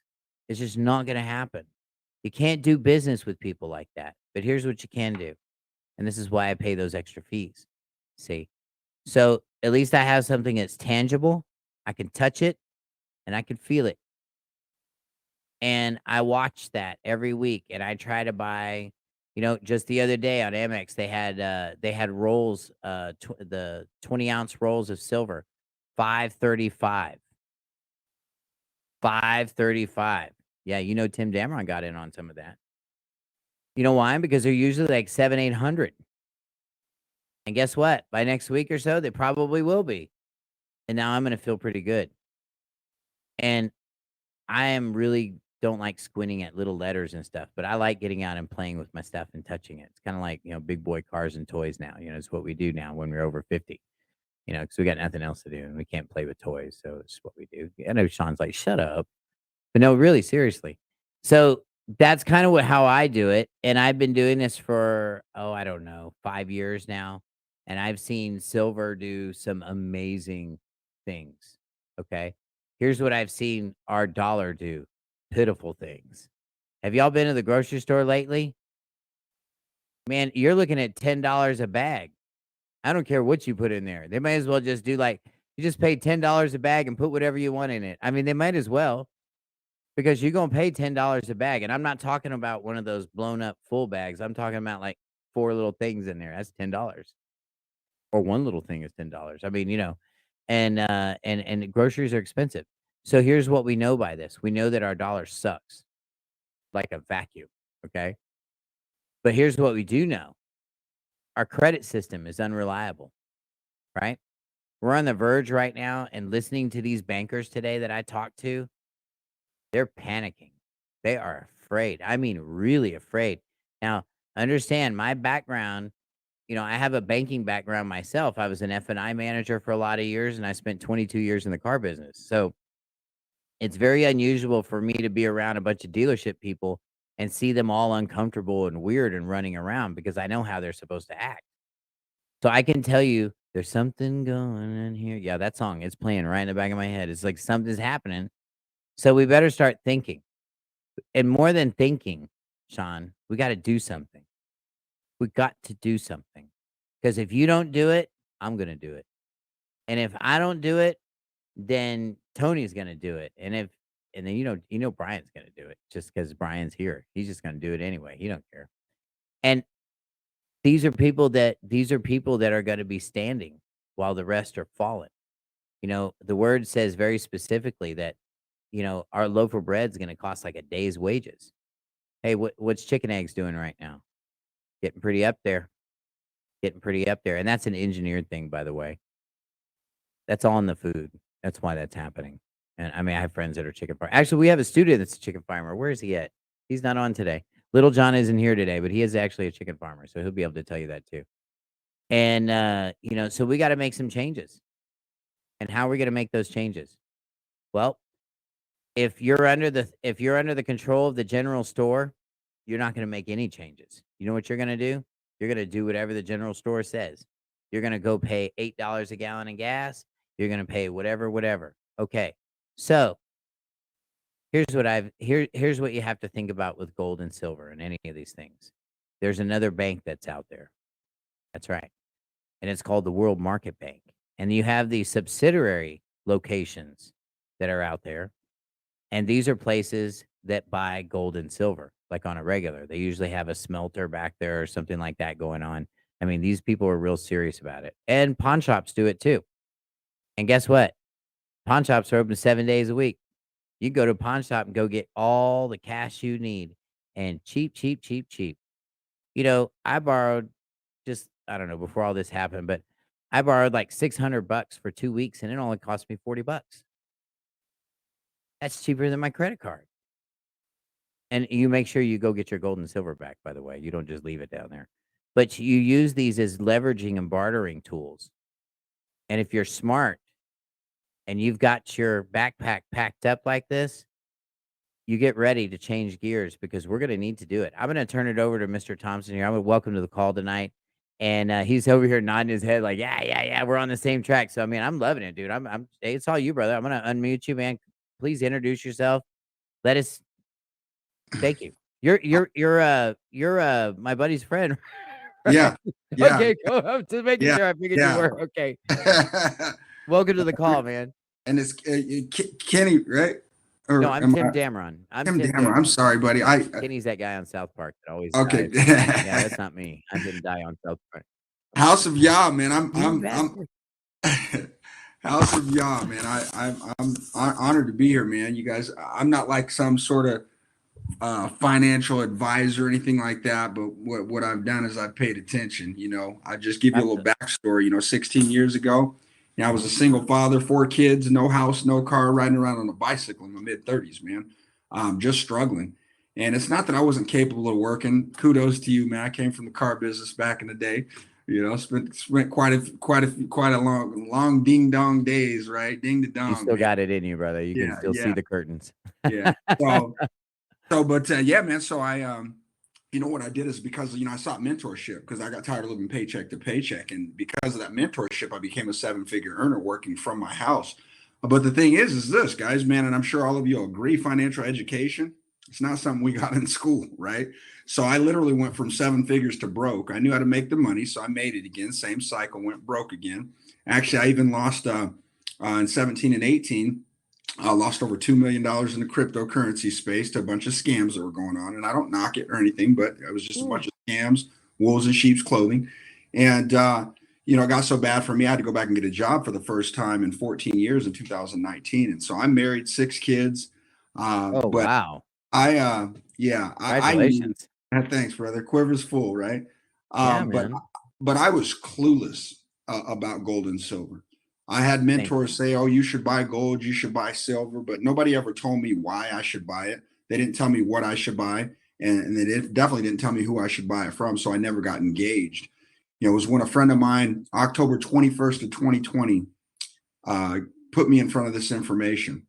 It's just not going to happen. You can't do business with people like that. But here's what you can do. And this is why I pay those extra fees. See? So at least I have something that's tangible. I can touch it and I can feel it. And I watch that every week and I try to buy, just the other day on Amex, they had rolls, the 20-ounce rolls of silver, 535. 535. Yeah, Tim Damron got in on some of that. You know why? Because they're usually like 7, 800. And guess what? By next week or so, they probably will be. And now I'm gonna feel pretty good. And I am really don't like squinting at little letters and stuff, but I like getting out and playing with my stuff and touching it. It's kind of like, big boy cars and toys now. It's what we do now when we're over 50, because we got nothing else to do and we can't play with toys. So it's what we do. I know Sean's like, shut up. But no, really, seriously. So that's kind of how I do it. And I've been doing this for, oh, I don't know, 5 years now. And I've seen silver do some amazing things. Okay. Here's what I've seen our dollar do pitiful things. Have y'all been to the grocery store lately? Man, you're looking at $10 a bag. I don't care what you put in there. They might as well just do like, you just pay $10 a bag and put whatever you want in it. I mean, they might as well. Because you're gonna pay $10 a bag, and I'm not talking about one of those blown up full bags. I'm talking about, like, 4 little things in there. That's $10. Or 1 little thing is $10. I mean, and groceries are expensive. So here's what we know by this. We know that our dollar sucks like a vacuum, okay? But here's what we do know. Our credit system is unreliable, right? We're on the verge right now and listening to these bankers today that I talked to. They're panicking. They are afraid. I mean, really afraid. Now, understand my background, I have a banking background myself. I was an F&I manager for a lot of years, and I spent 22 years in the car business. So it's very unusual for me to be around a bunch of dealership people and see them all uncomfortable and weird and running around because I know how they're supposed to act. So I can tell you there's something going on here. Yeah, that song is playing right in the back of my head. It's like something's happening. So we better start thinking. And more than thinking, Sean, we gotta do something. We got to do something. Because if you don't do it, I'm gonna do it. And if I don't do it, then Tony's gonna do it. And then Brian's gonna do it just because Brian's here. He's just gonna do it anyway. He don't care. And these are people that are gonna be standing while the rest are falling. The word says very specifically that, our loaf of bread's gonna cost like a day's wages. Hey, what's chicken eggs doing right now? Getting pretty up there. Getting pretty up there. And that's an engineered thing, by the way. That's all in the food. That's why that's happening. And I mean, I have friends that are chicken farmers. Actually, we have a student that's a chicken farmer. Where is he at? He's not on today. Little John isn't here today, but he is actually a chicken farmer, so he'll be able to tell you that too. And so we got to make some changes. And how are we going to make those changes? Well, if you're under the control of the general store, you're not gonna make any changes. You know what you're gonna do? You're gonna do whatever the general store says. You're gonna go pay $8 a gallon in gas. You're gonna pay whatever, whatever. Okay. So here's what you have to think about with gold and silver and any of these things. There's another bank that's out there. That's right. And it's called the World Market Bank. And you have these subsidiary locations that are out there. And these are places that buy gold and silver, like on a regular. They usually have a smelter back there or something like that going on. I mean, these people are real serious about it. And pawn shops do it too. And guess what? Pawn shops are open 7 days a week. You can go to a pawn shop and go get all the cash you need and cheap, cheap, cheap, cheap. I borrowed I don't know, before all this happened, but I borrowed like $600 for 2 weeks and it only cost me $40. That's cheaper than my credit card. And you make sure you go get your gold and silver back, by the way. You don't just leave it down there. But you use these as leveraging and bartering tools. And if you're smart and you've got your backpack packed up like this, you get ready to change gears because we're going to need to do it. I'm going to turn it over to Mr. Thompson here. I'm going to welcome to the call tonight. And he's over here nodding his head like, yeah, yeah, yeah, we're on the same track. So, I mean, I'm loving it, dude. Hey, it's all you, brother. I'm going to unmute you, man. Please introduce yourself. Let us Thank you. You're my buddy's friend, right? Yeah, yeah, Okay, cool. I'm just making yeah, sure I figured you yeah. were. Okay. Welcome to the call, man. And it's Kenny, right? Or No, I'm am Tim I Dameron. I'm Tim Tim Dammer? I'm Dameron. sorry, buddy. Kenny's that guy on South Park that always Okay. dies. Yeah, that's not me. I didn't die on South Park. House of Yah, man. You I'm bastard. House of Yah, man. I'm honored to be here, man. You guys, I'm not like some sort of financial advisor or anything like that, but what I've done is I've paid attention. I just give you a little backstory. 16 years ago, I was a single father, 4 kids, no house, no car, riding around on a bicycle in my mid 30s, man. just struggling. And it's not that I wasn't capable of working. Kudos to you, man. I came from the car business back in the day. Spent quite a long ding dong days, right? Ding to You dong, still man. got it in you, brother. You can Yeah, still see yeah, the curtains. yeah. But yeah, man. So what I did is because I sought mentorship because I got tired of living paycheck to paycheck, and because of that mentorship, I became a 7-figure earner working from my house. But the thing is this, guys, man, and I'm sure all of you agree, financial education, it's not something we got in school, right? So I literally went from 7 figures to broke. I knew how to make the money, so I made it again. Same cycle, went broke again. Actually, I even lost in 17 and 18. I lost over $2 million in the cryptocurrency space to a bunch of scams that were going on. And I don't knock it or anything, but it was just a bunch of scams, wolves in sheep's clothing. And, it got so bad for me, I had to go back and get a job for the first time in 14 years in 2019. And so I'm married, 6 kids. Oh, But wow. I knew. Congratulations. Thanks, brother. Quiver's full, right? Yeah, But man. I was clueless about gold and silver. I had Thank mentors you. say, "Oh, you should buy gold, you should buy silver," but nobody ever told me why I should buy it. They didn't tell me what I should buy, and definitely didn't tell me who I should buy it from. So I never got engaged. It was when a friend of mine, October 21st of 2020, put me in front of this information.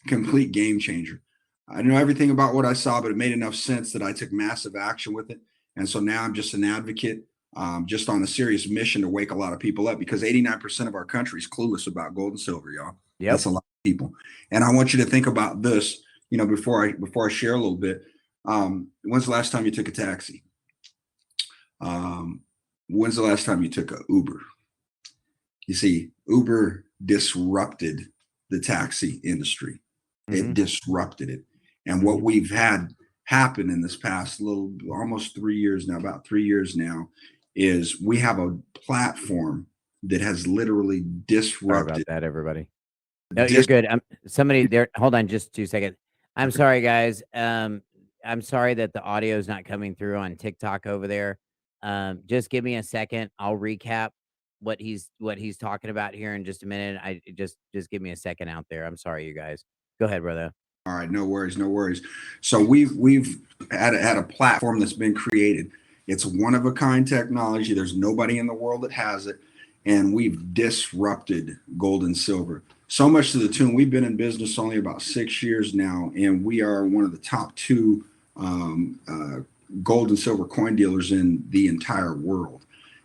Complete game changer. I know everything about what I saw, but it made enough sense that I took massive action with it. And so now I'm just an advocate, just on a serious mission to wake a lot of people up because 89% of our country is clueless about gold and silver, y'all. Yep. That's a lot of people. And I want you to think about this, before I share a little bit. When's the last time you took a taxi? When's the last time you took an Uber? You see, Uber disrupted the taxi industry. It disrupted it. And what we've had happen in this past almost 3 years now, about 3 years now, is we have a platform that has literally Sorry disrupted. about that, everybody. No, you're good. Somebody there. Hold on just 2 seconds. I'm sorry, guys. I'm sorry that the audio is not coming through on TikTok over there. Just give me a second. I'll recap what he's talking about here in just a minute. I just give me a second out there. I'm sorry, you guys. Go ahead, brother. All right, no worries, no worries. So we've had a platform that's been created. It's one of a kind technology. There's nobody in the world that has it, and we've disrupted gold and silver. So much to the tune. We've been in business only about 6 years now, and we are one of the top 2 gold and silver coin dealers in the entire world.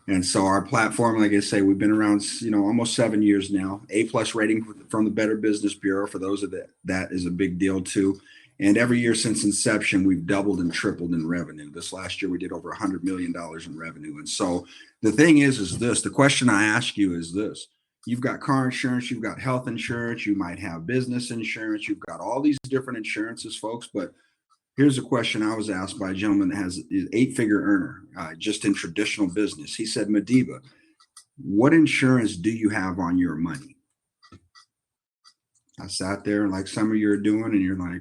And so our platform, like I say, we've been around, almost 7 years now. A+ rating from the Better Business Bureau. For those of that is a big deal too. And every year since inception, we've doubled and tripled in revenue. This last year, we did over $100 million in revenue. And so the thing is this, the question I ask you is this. You've got car insurance, you've got health insurance, you might have business insurance, you've got all these different insurances, folks, but here's a question I was asked by a gentleman that has an 8-figure earner, just in traditional business. He said, Madiba, what insurance do you have on your money? I sat there like some of you are doing, and you're like,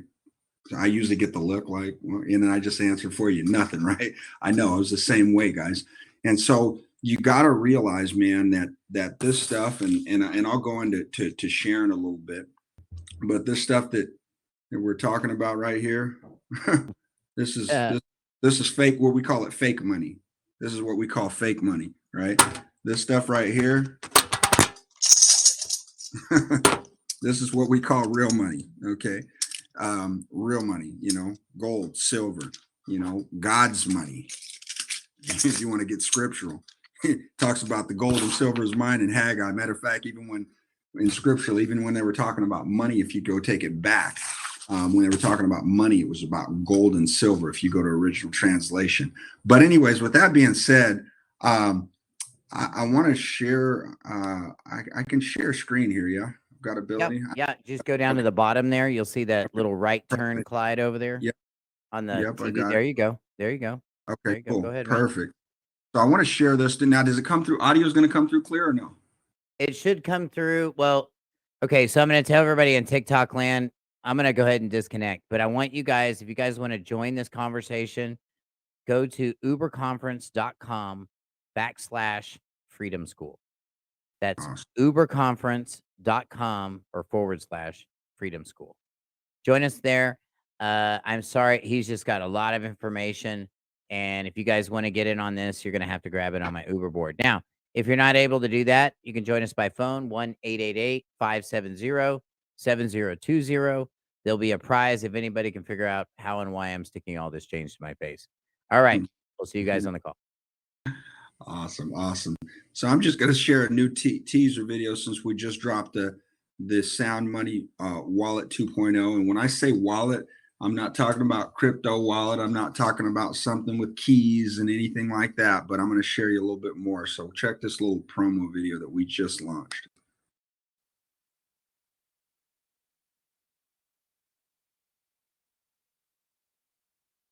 I usually get the look like, well, and then I just answer for you, nothing, right? I know, I was the same way, guys. And so you got to realize, man, that this stuff, and I'll go into to sharing a little bit, but this stuff that we're talking about right here, this is fake. What we call it, fake money. This is what we call fake money, right? This stuff right here, this is what we call real money. Okay, real money. Gold, silver. God's money. If you want to get scriptural, talks about the gold and silver is mine in Haggai. Matter of fact, even when in scriptural, even when they were talking about money, if you go take it back. When they were talking about money, it was about gold and silver if you go to original translation. But anyways, with that being said, I want to share, I can share screen here, yeah? I've got ability. Yeah, just go down to the bottom there. You'll see that little right turn, Clyde, over there. Yep. On the Yep, TV. There you go. There you go. Okay, there you cool. Go ahead, Perfect. Man. So I want to share this. Now, does it come through? Audio is going to come through clear or no? It should come through. Well, okay, so I'm going to tell everybody in TikTok land, I'm going to go ahead and disconnect. But I want you guys, if you guys want to join this conversation, go to uberconference.com/freedom school. That's Awesome. uberconference.com or /freedom school. Join us there. I'm sorry. He's just got a lot of information. And if you guys want to get in on this, you're going to have to grab it on my Uber board. Now, if you're not able to do that, you can join us by phone, 1-888-570-7020. There'll be a prize if anybody can figure out how and why I'm sticking all this change to my face. All right. We'll see you guys on the call. Awesome. Awesome. So I'm just going to share a new teaser video since we just dropped the Sound Money Wallet 2.0. And when I say wallet, I'm not talking about crypto wallet. I'm not talking about something with keys and anything like that, but I'm going to share you a little bit more. So check this little promo video that we just launched.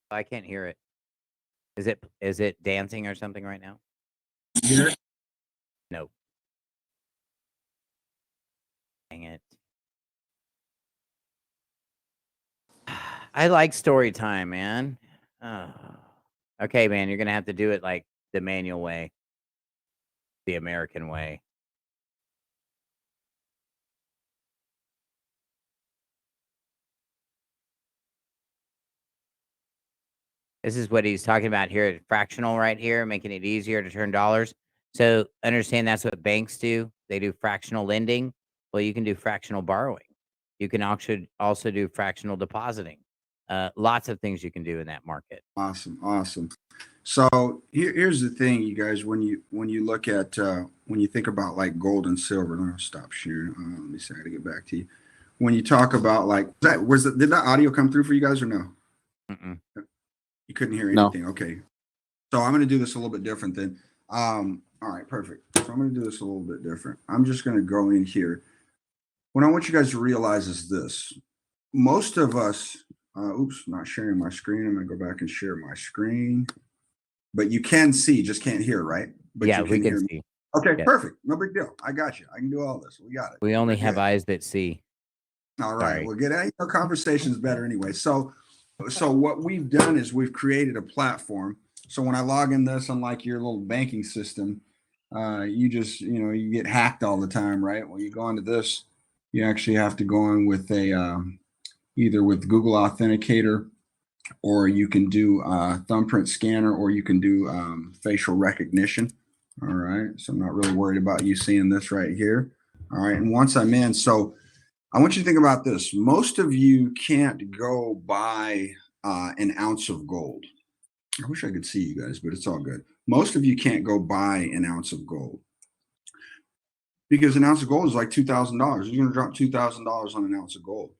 I can't hear it. Is it dancing or something right now? You hear it? No. Dang it. I like story time, man. Oh. Okay, man, you're gonna have to do it like the manual way, the American way. This is what he's talking about here, fractional right here, making it easier to turn dollars. So understand that's what banks do. They do fractional lending. Well, you can do fractional borrowing. You can also do fractional depositing. Lots of things you can do in that market. Awesome. Awesome. So here's the thing, you guys, when you look at when you think about like gold and silver, and I'll stop sharing. Let me see, I gotta get back to you. When you talk about like did that audio come through for you guys or no? Mm-mm. You couldn't hear anything. No. Okay. So I'm going to do this a little bit different then. All right, perfect. So I'm going to do this a little bit different. I'm just going to go in here. What I want you guys to realize is this. Most of us, oops, not sharing my screen. I'm going to go back and share my screen. But you can see, just can't hear, right? But yeah, you we can see. Okay, yes. Perfect. No big deal. I got you. I can do all this. We got it. We only have eyes that see. All right. Sorry. Well, get it. Conversation's better anyway. So what we've done is we've created a platform. So when I log in this, unlike your little banking system, you just, you get hacked all the time, right? When you go into this, you actually have to go in with a, either with Google Authenticator, or you can do thumbprint scanner, or you can do facial recognition. All right. So I'm not really worried about you seeing this right here. All right. And once I'm in, so I want you to think about this. Most of you can't go buy an ounce of gold. I wish I could see you guys, but it's all good. Most of you can't go buy an ounce of gold because an ounce of gold is like $2,000. You're going to drop $2,000 on an ounce of gold.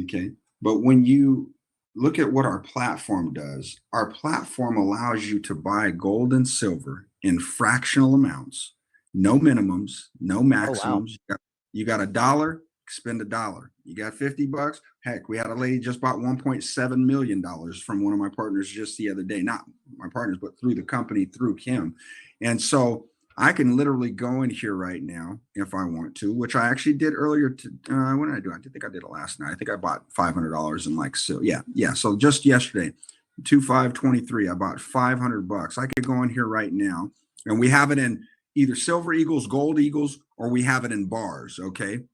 Okay. But when you look at what our platform does, our platform allows you to buy gold and silver in fractional amounts, no minimums, no maximums. Oh, wow. You got $1. Spend $1. You got $50. Heck, we had a lady just bought $1.7 million from one of my partners just the other day. Not my partners, but through the company, through Kim. And so I can literally go in here right now if I want to, which I actually did earlier. What did I do? I think I did it last night. I think I bought $500 in like, so yeah. So just yesterday, 2/5/23, I bought $500. I could go in here right now, and we have it in either Silver Eagles, Gold Eagles, or we have it in bars. Okay.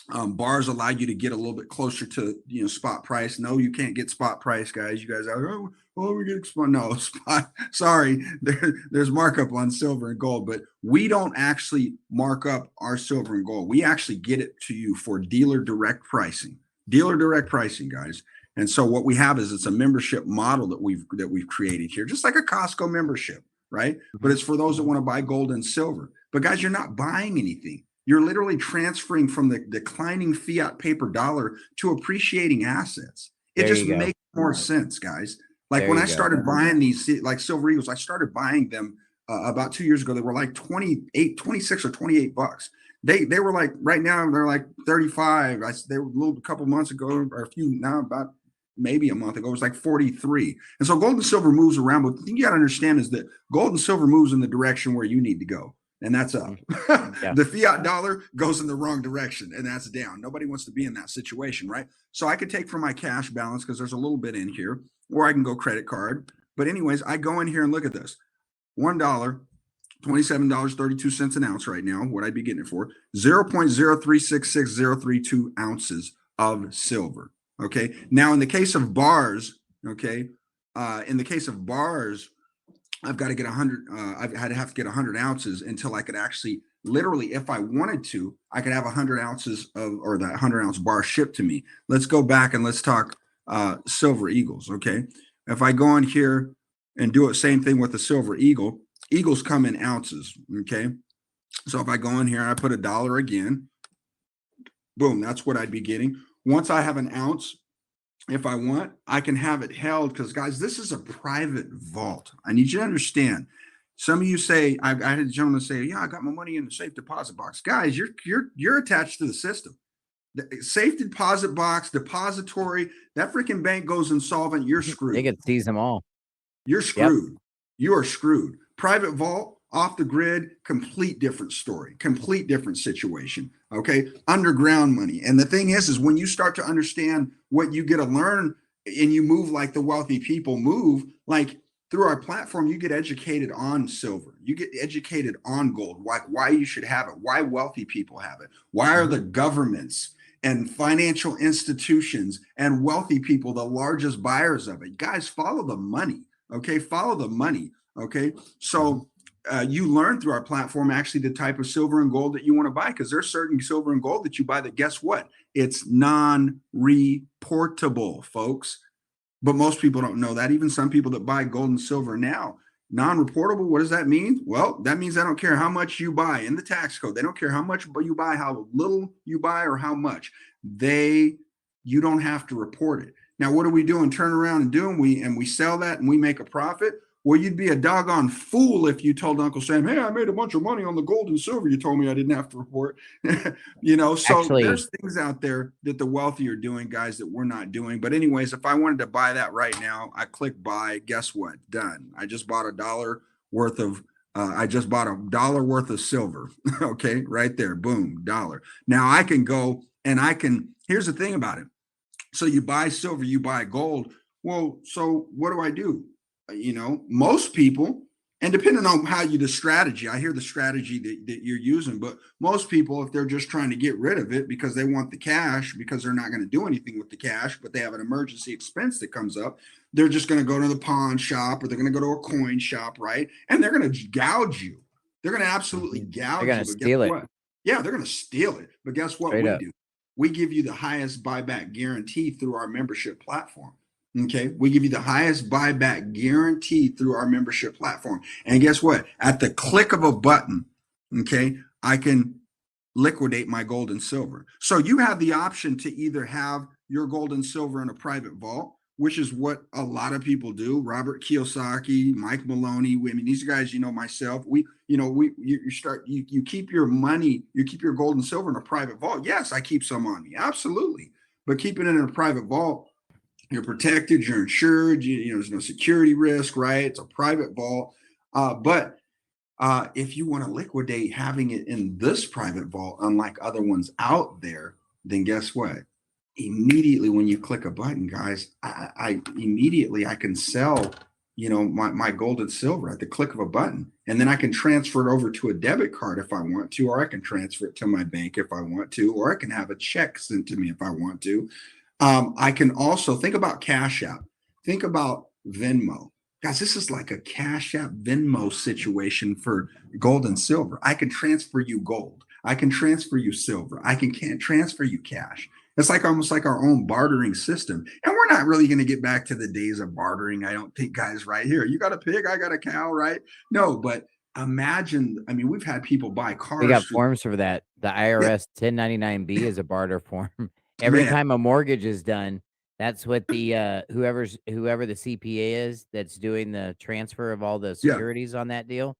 Bars allow you to get a little bit closer to spot price. No, you can't get spot price, guys. You guys are we get spot. No, spot. Sorry, there's markup on silver and gold, but we don't actually mark up our silver and gold. We actually get it to you for dealer direct pricing. Dealer direct pricing, guys. And so what we have is it's a membership model that we've created here, just like a Costco membership, right? But it's for those that want to buy gold and silver. But guys, you're not buying anything. You're literally transferring from the declining fiat paper dollar to appreciating assets. It just makes more sense, guys. Like when I started buying these, like Silver Eagles, I started buying them about 2 years ago. They were like 26 or $28. They were like, right now they're like 35. They were a couple months ago, or a few now, about maybe a month ago, it was like 43. And so gold and silver moves around. But the thing you got to understand is that gold and silver moves in the direction where you need to go. And that's up. Yeah. The fiat dollar goes in the wrong direction, and that's down. Nobody wants to be in that situation, right? So I could take from my cash balance because there's a little bit in here, or I can go credit card. But anyways, I go in here and look at this. $1, $27.32 an ounce right now, what I'd be getting it for, 0.0366032 ounces of silver. Okay. Now, in the case of bars, okay, in the case of bars, I've got to get 100. I've had to have to get 100 ounces until I could actually, literally, if I wanted to, I could have 100 ounces of, or that 100-ounce bar shipped to me. Let's go back and let's talk Silver Eagles. Okay. If I go in here and do it, same thing with the Silver Eagle, Eagles come in ounces. Okay. So if I go in here and I put $1 again, boom, that's what I'd be getting. Once I have an ounce, if I want, I can have it held, because guys, this is a private vault. I need you to understand. Some of you say, I had a gentleman say, yeah, I got my money in the safe deposit box. Guys, you're attached to the system. The safe deposit box, depository, that freaking bank goes insolvent, you're screwed. They could seize them all. You're screwed. Yep. You are screwed. Private vault, off the grid, complete different story, complete different situation. Okay. Underground money. And the thing is when you start to understand what you get to learn and you move like the wealthy people move, like through our platform, you get educated on silver. You get educated on gold, like why you should have it, why wealthy people have it. Why are the governments and financial institutions and wealthy people the largest buyers of it? Guys, follow the money. Okay. Follow the money. Okay. So you learn through our platform actually the type of silver and gold that you want to buy, because there's certain silver and gold that you buy that, guess what? It's non-reportable, folks. But most people don't know that. Even some people that buy gold and silver now, non-reportable, what does that mean? Well, that means I don't care how much you buy in the tax code. They don't care how much you buy, how little you buy, or how much. You don't have to report it. Now, what are we doing? Turn around and do, and we sell that and we make a profit. Well, you'd be a doggone fool if you told Uncle Sam, hey, I made a bunch of money on the gold and silver you told me I didn't have to report. So actually, there's things out there that the wealthy are doing, guys, that we're not doing. But anyways, if I wanted to buy that right now, I click buy. Guess what? Done. I just bought $1 worth of $1 worth of silver. Okay, right there. Boom, $1. Now I can go and here's the thing about it. So you buy silver, you buy gold. Well, so what do? Most people, and depending on how you, the strategy, I hear the strategy that you're using, but most people, if they're just trying to get rid of it because they want the cash, because they're not going to do anything with the cash, but they have an emergency expense that comes up, they're just going to go to the pawn shop, or they're going to go to a coin shop, right? And they're going to gouge you. They're going to absolutely gouge you. They're going to steal it. What? Yeah, they're going to steal it. But guess what we do? We give you the highest buyback guarantee through our membership platform. Okay, we give you the highest buyback guarantee through our membership platform. And guess what? At the click of a button, okay, I can liquidate my gold and silver. So you have the option to either have your gold and silver in a private vault, which is what a lot of people do. Robert Kiyosaki, Mike Maloney. These guys, myself, you keep your money, you keep your gold and silver in a private vault. Yes, I keep some on me. Absolutely. But keeping it in a private vault, you're protected, you're insured, there's no security risk, right? It's a private vault. But if you want to liquidate having it in this private vault, unlike other ones out there, then guess what? Immediately when you click a button, guys, I immediately can sell, my gold and silver at the click of a button. And then I can transfer it over to a debit card if I want to, or I can transfer it to my bank if I want to, or I can have a check sent to me if I want to. I can also think about Cash App. Think about Venmo. Guys, this is like a Cash App Venmo situation for gold and silver. I can transfer you gold. I can transfer you silver. I can't transfer you cash. It's like almost like our own bartering system. And we're not really going to get back to the days of bartering. I don't think, guys, right here. You got a pig, I got a cow, right? No, but imagine, we've had people buy cars. We got forms for that. The IRS 1099B is a barter form. Every time a mortgage is done, that's what the whoever the CPA is that's doing the transfer of all the securities on that deal.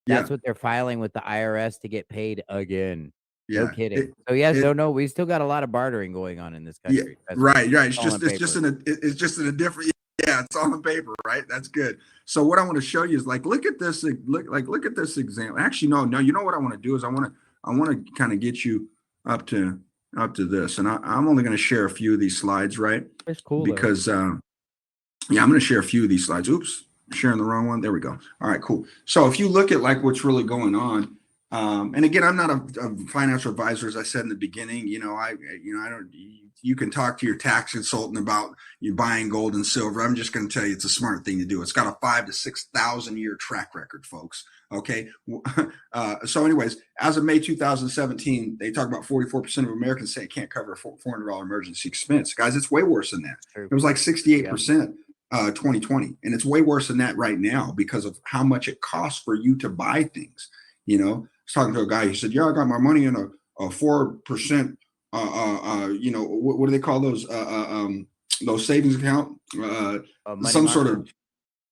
That's what they're filing with the IRS to get paid again. No kidding. We still got a lot of bartering going on in this country. Right. It's just in a different. Yeah, it's on the paper, right? That's good. So what I want to show you is look at this. Look at this example. Actually, no. You know what I want to do is I want to kind of get you up to this, and I'm only going to share a few of these slides, right? It's cool because I'm going to share a few of these slides. Oops, sharing the wrong one. There we go. All right, cool. So if you look at what's really going on, And again, I'm not a financial advisor, as I said in the beginning. I don't. You can talk to your tax consultant about you buying gold and silver. I'm just going to tell you, it's a smart thing to do. It's got a 5,000 to 6,000 year track record, folks. Okay. So, anyways, as of May 2017, they talk about 44% of Americans say it can't cover a $400 emergency expense. Guys, it's way worse than that. It was like 68%. 2020, and it's way worse than that right now because of how much it costs for you to buy things. I was talking to a guy. He said, "Yeah, I got my money in a 4%. What do they call those savings account? Some sort of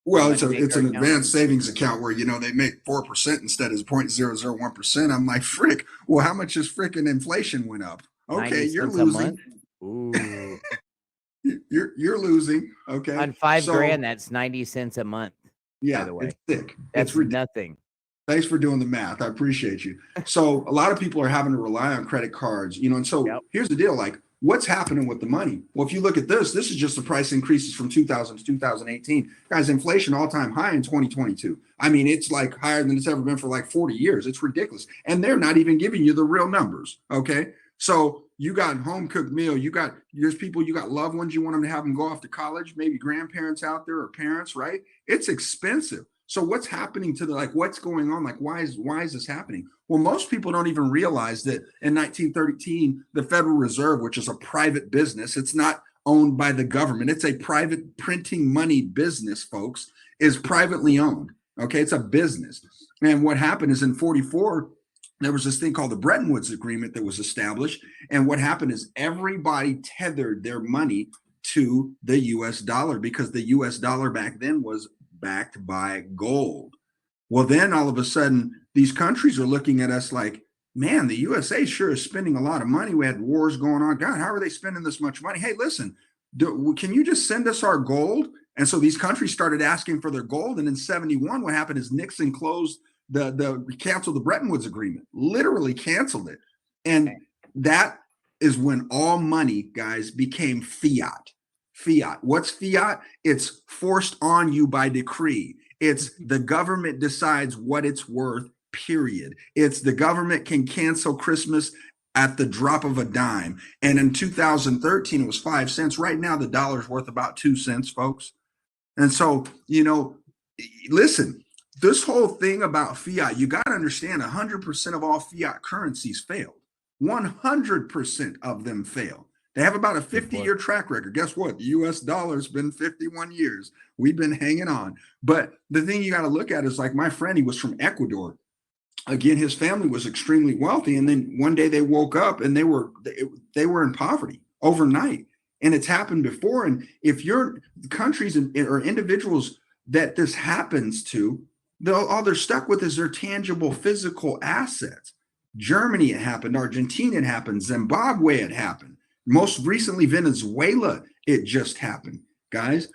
it's an advanced savings account where they make 4% instead of 0.001%. I'm like, frick. Well, how much is frickin' inflation went up? Okay, you're losing. Ooh. You're losing. Okay, on $5,000, that's 90 cents a month. Yeah, by the way, it's thick. That's nothing. Thanks for doing the math. I appreciate you. So a lot of people are having to rely on credit cards, and so here's the deal. Like, what's happening with the money? Well, if you look at this is just the price increases from 2000 to 2018. Guys, inflation all-time high in 2022. I mean, it's like higher than it's ever been for like 40 years. It's ridiculous. And they're not even giving you the real numbers. Okay. So you got home cooked meal. There's people, you got loved ones. You want them to have them go off to college, maybe grandparents out there or parents, right? It's expensive. So what's happening to what's going on? Like, why is this happening? Well, most people don't even realize that in 1913, the Federal Reserve, which is a private business, it's not owned by the government. It's a private printing money business, folks, is privately owned. Okay. It's a business. And what happened is in 44, there was this thing called the Bretton Woods Agreement that was established. And what happened is everybody tethered their money to the US dollar because the US dollar back then was backed by gold. Well, then all of a sudden, these countries are looking at us like, man, the USA sure is spending a lot of money. We had wars going on. God, how are they spending this much money? Hey, listen, can you just send us our gold? And so these countries started asking for their gold. And in 71, what happened is Nixon canceled the Bretton Woods Agreement, literally canceled it. And that is when all money, guys, became fiat. Fiat. What's fiat? It's forced on you by decree. It's the government decides what it's worth, period. It's the government can cancel Christmas at the drop of a dime. And in 2013, it was 5 cents. Right now, the dollar's worth about 2 cents, folks. And so, listen, this whole thing about fiat, you got to understand 100% of all fiat currencies failed. 100% of them failed. They have about a 50-year track record. Guess what? The U.S. dollar's been 51 years. We've been hanging on. But the thing you got to look at is like my friend, he was from Ecuador. Again, his family was extremely wealthy. And then one day they woke up and they were in poverty overnight. And it's happened before. And if you're countries or individuals that this happens to, all they're stuck with is their tangible physical assets. Germany, it happened. Argentina, it happened. Zimbabwe, it happened. Most recently, Venezuela, it just happened, guys.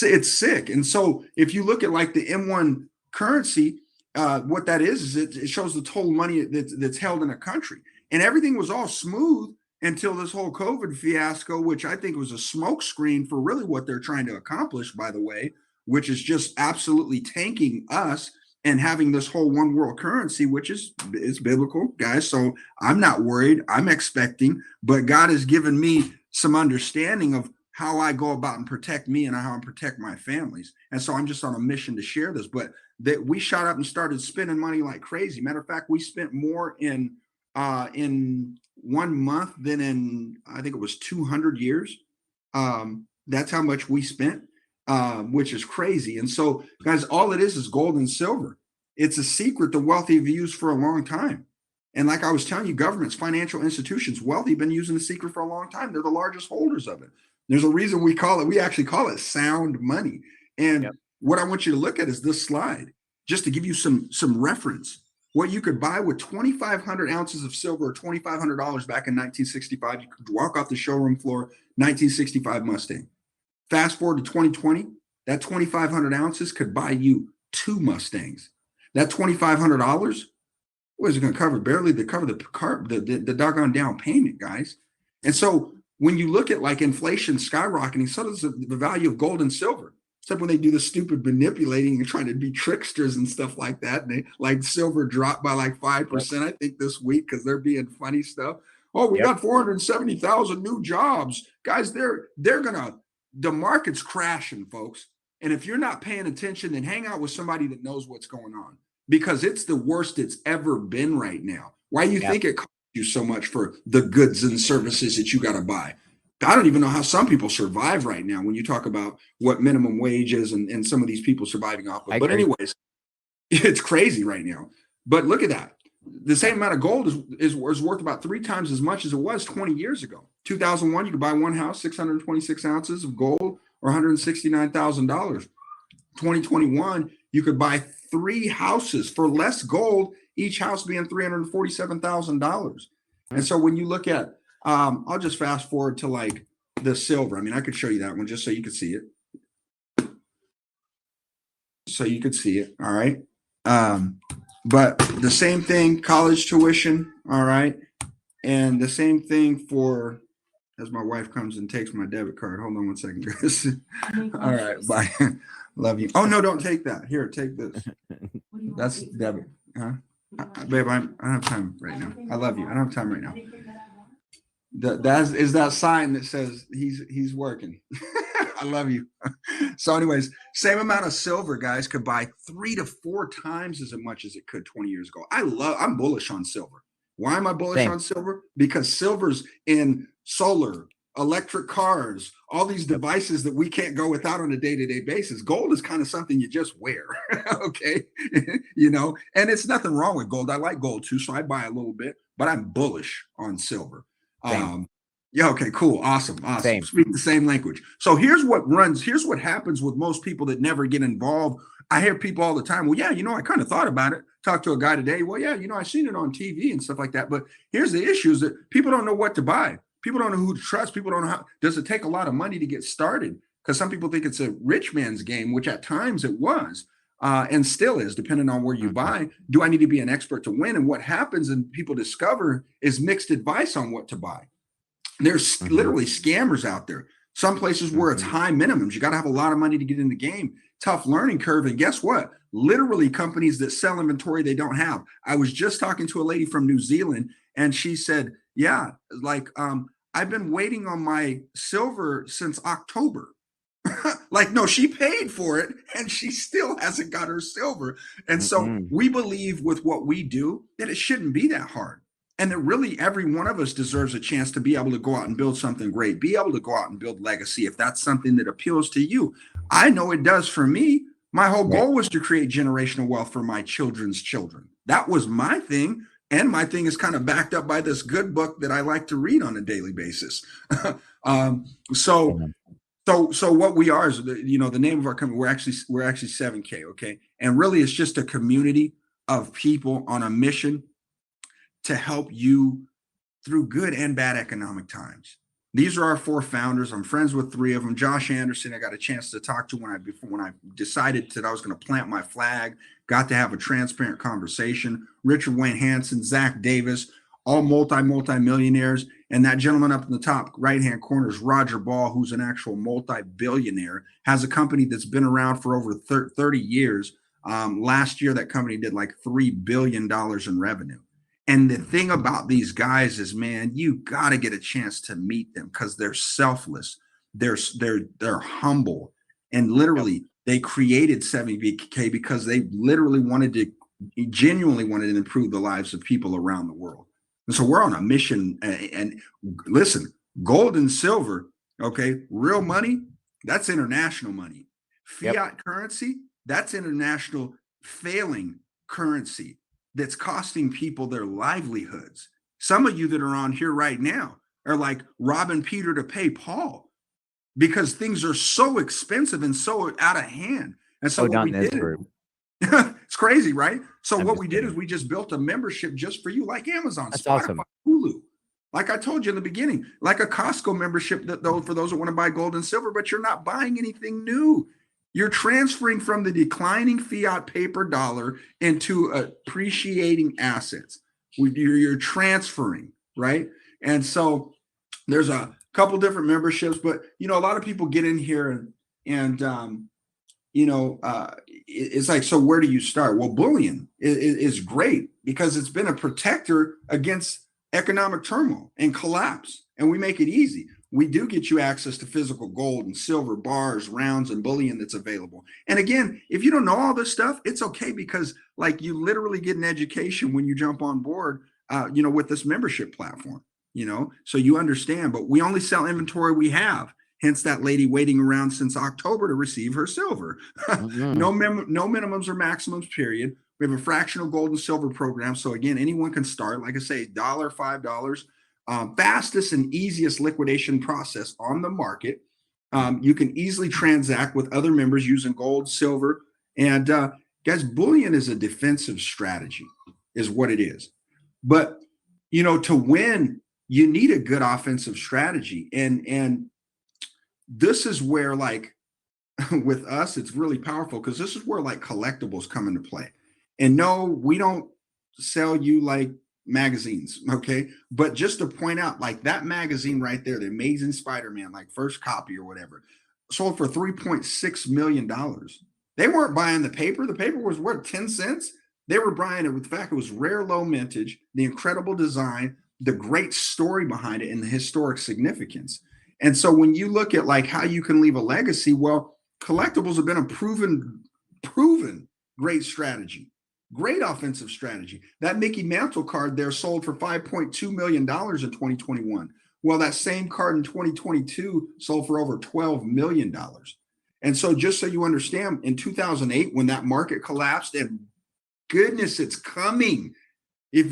It's sick. And so if you look at like the M1 currency, what that is it shows the total money that's held in a country. And everything was all smooth until this whole COVID fiasco, which I think was a smokescreen for really what they're trying to accomplish, by the way, which is just absolutely tanking us and having this whole one world currency, which is biblical, guys. So I'm not worried. I'm expecting, but God has given me some understanding of how I go about and protect me and how I protect my families. And so I'm just on a mission to share this, but that we shot up and started spending money like crazy. Matter of fact, we spent more in 1 month than in, I think it was 200 years. That's how much we spent. Which is crazy. And so, guys, all it is gold and silver. It's a secret the wealthy have used for a long time. And like I was telling you, governments, financial institutions, wealthy have been using the secret for a long time. They're the largest holders of it. There's a reason we actually call it sound money. And what I want you to look at is this slide, just to give you some reference. What you could buy with 2,500 ounces of silver or $2,500 back in 1965. You could walk off the showroom floor, 1965 Mustang. Fast forward to 2020, that 2,500 ounces could buy you 2 Mustangs. That $2,500, what is it going to cover? Barely to cover the doggone down payment, guys. And so when you look at like inflation skyrocketing, so does the value of gold and silver. except when they do the stupid manipulating and trying to be tricksters and stuff like that. And they like silver dropped by like 5%, I think, this week because they're being funny stuff. Oh, we got 470,000 new jobs. Guys, the market's crashing, folks. And if you're not paying attention, then hang out with somebody that knows what's going on, because it's the worst it's ever been right now. Why you think it costs you so much for the goods and services that you got to buy? I don't even know how some people survive right now when you talk about what minimum wage is and some of these people surviving off of. But anyways, it's crazy right now. But look at that. The same amount of gold is worth about 3 times as much as it was 20 years ago. 2001, you could buy one house, 626 ounces of gold, or $169,000. 2021, you could buy 3 houses for less gold, each house being $347,000. And so when you look at, I'll just fast forward to like the silver. I mean, I could show you that one just so you could see it. All right. But the same thing, college tuition. All right. And the same thing for, as my wife comes and takes my debit card. Hold on one second, guys. All right. Bye. Love you. Oh, no, don't take that. Here, take this. That's debit. Huh? Babe, I don't have time right now. I love you. I don't have time right now. That is that sign that says he's working. I love you. So anyways, same amount of silver, guys, could buy 3 to 4 times as much as it could 20 years ago. I'm bullish on silver. Why am I bullish on silver? Because silver's in solar, electric cars, all these devices that we can't go without on a day-to-day basis. Gold is kind of something you just wear. Okay. And it's nothing wrong with gold. I like gold too, so I buy a little bit, but I'm bullish on silver. Yeah. Okay, cool. Awesome. Speak the same language. So here's what happens with most people that never get involved. I hear people all the time, well, yeah, I kind of thought about it. Talked to a guy today. Well, yeah, I seen it on TV and stuff like that. But here's the issue is that people don't know what to buy. People don't know who to trust. People don't know how. Does it take a lot of money to get started? Because some people think it's a rich man's game, which at times it was. And still is, depending on where you buy. Do I need to be an expert to win? And what happens and people discover is mixed advice on what to buy. There's literally scammers out there. Some places where it's high minimums. You got to have a lot of money to get in the game. Tough learning curve. And guess what? Literally companies that sell inventory they don't have. I was just talking to a lady from New Zealand, and she said, yeah, like, I've been waiting on my silver since October. Like, no, she paid for it and she still hasn't got her silver. And so we believe with what we do that it shouldn't be that hard. And that really every one of us deserves a chance to be able to go out and build something great, be able to go out and build legacy if that's something that appeals to you. I know it does for me. My whole goal was to create generational wealth for my children's children. That was my thing. And my thing is kind of backed up by this good book that I like to read on a daily basis. So what we are is, the name of our company, we're actually 7K. Okay. And really it's just a community of people on a mission to help you through good and bad economic times. These are our 4 founders. I'm friends with 3 of them. Josh Anderson, I got a chance to talk to when I decided that I was going to plant my flag, got to have a transparent conversation. Richard Wayne Hansen, Zach Davis, all multi-millionaires. And that gentleman up in the top right-hand corner is Roger Ball, who's an actual multi-billionaire, has a company that's been around for over 30 years. Last year, that company did like $3 billion in revenue. And the thing about these guys is, man, you got to get a chance to meet them because they're selfless. They're humble. And literally, they created 70K because they genuinely wanted to improve the lives of people around the world. And so we're on a mission. And listen, gold and silver, okay, real money, that's international money. Fiat currency, that's international failing currency that's costing people their livelihoods. Some of you that are on here right now are like robbing Peter to pay Paul because things are so expensive and so out of hand. And so what we did, it's crazy, right? So what we did is we just built a membership just for you, like Amazon, that's Spotify, awesome. Hulu. Like I told you in the beginning, like a Costco membership for those that want to buy gold and silver, but you're not buying anything new. You're transferring from the declining fiat paper dollar into appreciating assets. You're transferring, right? And so there's a couple different memberships, but a lot of people get in here and it's like, so where do you start? Well, bullion is great because it's been a protector against economic turmoil and collapse, and we make it easy. We do get you access to physical gold and silver bars, rounds, and bullion that's available. And again, if you don't know all this stuff, it's okay, because like you literally get an education when you jump on board, with this membership platform, so you understand. But we only sell inventory we have. Hence that lady waiting around since October to receive her silver. No minimums or maximums, period. We have a fractional gold and silver program. So again, anyone can start. Like I say, $1, $5, fastest and easiest liquidation process on the market. You can easily transact with other members using gold, silver, and guys, bullion is a defensive strategy, is what it is. But to win, you need a good offensive strategy, and this is where, like, with us, it's really powerful, because this is where like collectibles come into play. And no, we don't sell you like magazines, okay? But just to point out, like that magazine right there, the Amazing Spider-Man, like first copy or whatever, sold for $3.6 million. They weren't buying the paper. The paper was worth 10 cents. They were buying it with the fact it was rare, low mintage, the incredible design, the great story behind it, and the historic significance. And so when you look at like how you can leave a legacy, well, collectibles have been a proven great strategy, great offensive strategy. That Mickey Mantle card there sold for $5.2 million in 2021. Well, that same card in 2022 sold for over $12 million. And so just so you understand, in 2008, when that market collapsed, and goodness, it's coming.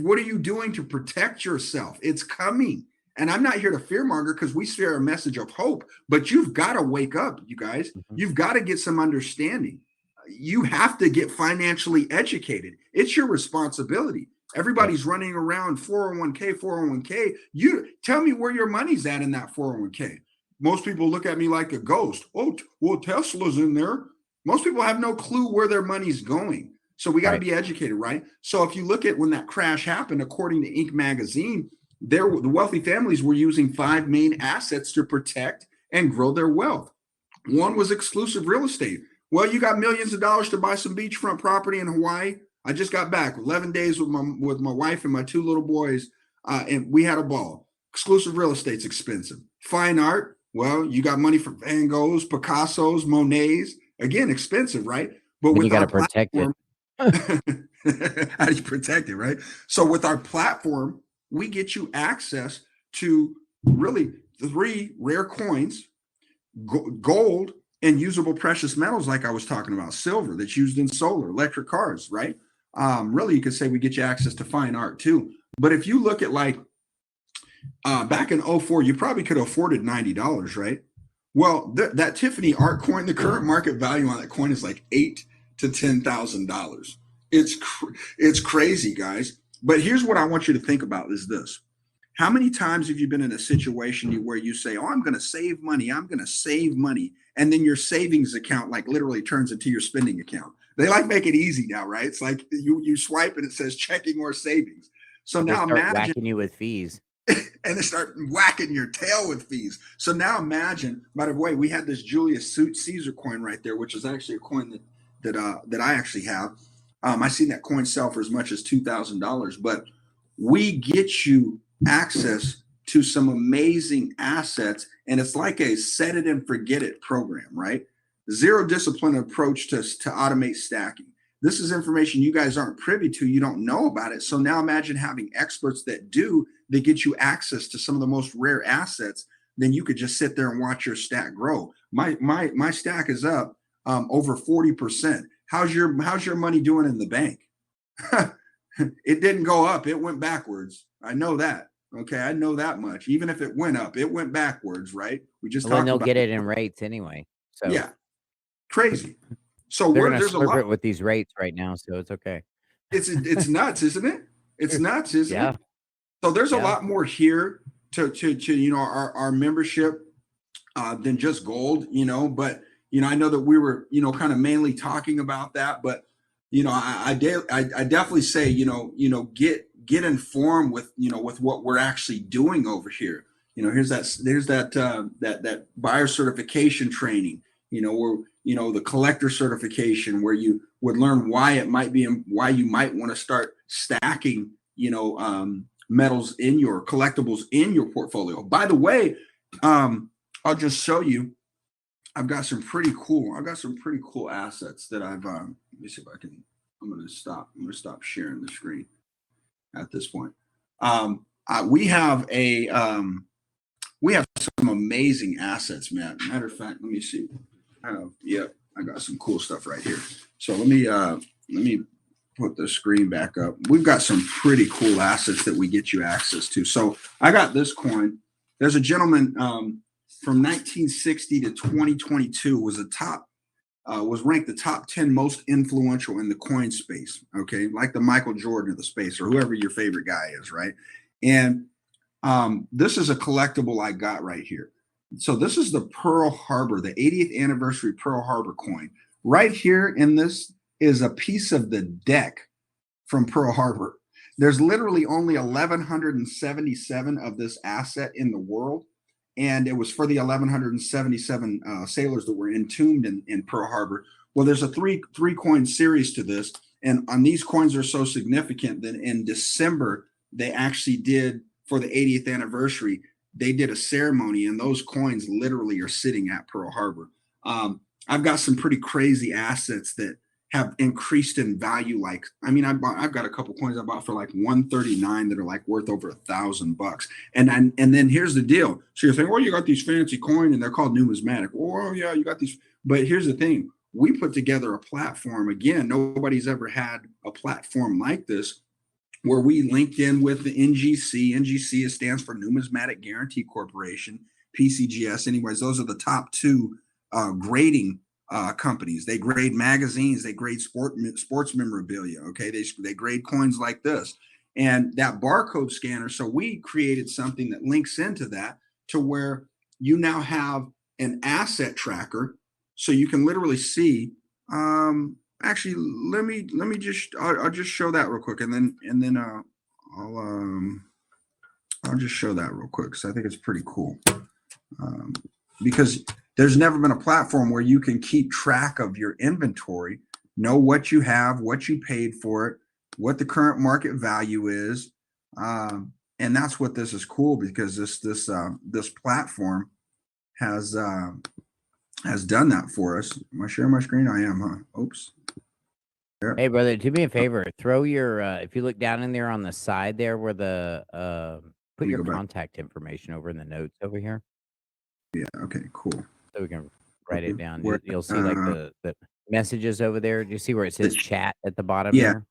What are you doing to protect yourself? It's coming. And I'm not here to fearmonger, because we share a message of hope, but you've got to wake up, you guys. You've got to get some understanding. You have to get financially educated. It's your responsibility. Everybody's running around 401k. You tell me where your money's at in that 401k. Most people look at me like a ghost. Oh, well, Tesla's in there. Most people have no clue where their money's going. So we got to be educated, right? So if you look at when that crash happened, according to Inc. magazine, the wealthy families were using 5 main assets to protect and grow their wealth. One was exclusive real estate. Well, you got millions of dollars to buy some beachfront property in Hawaii. I just got back 11 days with my wife and my 2 little boys, and we had a ball. Exclusive real estate's expensive. Fine art, well, you got money for Van Goghs, Picassos, Monets. Again, expensive, right? But you got to protect it. How do you protect it, right? So with our platform, we get you access to really 3 rare coins, gold, and usable precious metals, like I was talking about, silver that's used in solar, electric cars, right? Really, you could say we get you access to fine art too. But if you look at like back in 2004, you probably could have afforded $90, right? Well, that Tiffany art coin, the current market value on that coin is like $8,000 to $10,000. It's crazy, guys. But here's what I want you to think about is this. How many times have you been in a situation where you say, oh, I'm going to save money. And then your savings account like literally turns into your spending account. They like make it easy now, right? It's like you swipe and it says checking or savings. So now imagine whacking you with fees. And they start whacking your tail with fees. So now imagine, by the way, we had this Julius Caesar coin right there, which is actually a coin that I actually have. I seen that coin sell for as much as $2,000, but we get you access to some amazing assets, and it's like a set it and forget it program, right? Zero discipline approach to automate stacking. This is information you guys aren't privy to. You don't know about it. So now imagine having experts that get you access to some of the most rare assets. Then you could just sit there and watch your stack grow. My stack is up over 40%. How's your money doing in the bank? It didn't go up. It went backwards. I know that. Okay. I know that much. Even if it went up, it went backwards, right? We just talked they'll about get it in rates anyway. So yeah, crazy. So they're going to there's a lot it with these rates right now. So it's okay. It's nuts, isn't it? It's nuts, isn't it? So there's a lot more here to our membership than just gold, but I know that we were, kind of mainly talking about that, but, I definitely say, get informed with, with what we're actually doing over here. There's that buyer certification training, where, the collector certification, where you would learn why you might want to start stacking, metals in your collectibles in your portfolio. By the way, I'll just show you. I've got some pretty cool assets that I've. Let me see if I can. I'm going to stop sharing the screen at this point. We have some amazing assets, man. Matter of fact, let me see. I got some cool stuff right here. So let me put the screen back up. We've got some pretty cool assets that we get you access to. So I got this coin. There's a gentleman from 1960 to 2022 was ranked the top 10 most influential in the coin space. Okay, like the Michael Jordan of the space, or whoever your favorite guy is, right? And this is a collectible I got right here. So this is the Pearl Harbor, the 80th anniversary Pearl Harbor coin. Right here in this is a piece of the deck from Pearl Harbor. There's literally only 1,177 of this asset in the world. And it was for the 1,177 sailors that were entombed in Pearl Harbor. Well, there's a three coin series to this. And on these coins are so significant that in December, they actually did, for the 80th anniversary, they did a ceremony, and those coins literally are sitting at Pearl Harbor. I've got some pretty crazy assets that have increased in value. Like, I've got a couple coins I bought for like 139 that are like worth over $1,000. And then here's the deal. So you're saying, well, you got these fancy coins and they're called numismatic. Oh yeah, you got these. But here's the thing. We put together a platform. Again, nobody's ever had a platform like this, where we linked in with the NGC. NGC stands for Numismatic Guarantee Corporation, PCGS. Anyways, those are the top two grading companies. They grade magazines, they grade sports memorabilia. Okay, they grade coins like this, and that barcode scanner. So we created something that links into that, to where you now have an asset tracker, so you can literally see. Actually, I'll just show that real quick, and then I'll just show that real quick, because I think it's pretty cool. Because there's never been a platform where you can keep track of your inventory, know what you have, what you paid for it, what the current market value is, and that's what this is cool, because this platform has done that for us. Am I sharing my screen? I am, huh? Oops. There. Hey, brother, do me a favor. Throw your if you look down in there on the side there, where the put your contact information over in the notes over here. Yeah. Okay. Cool. So we can write it down. You'll see like the messages over there. Do you see where it says chat at the bottom? Yeah. There?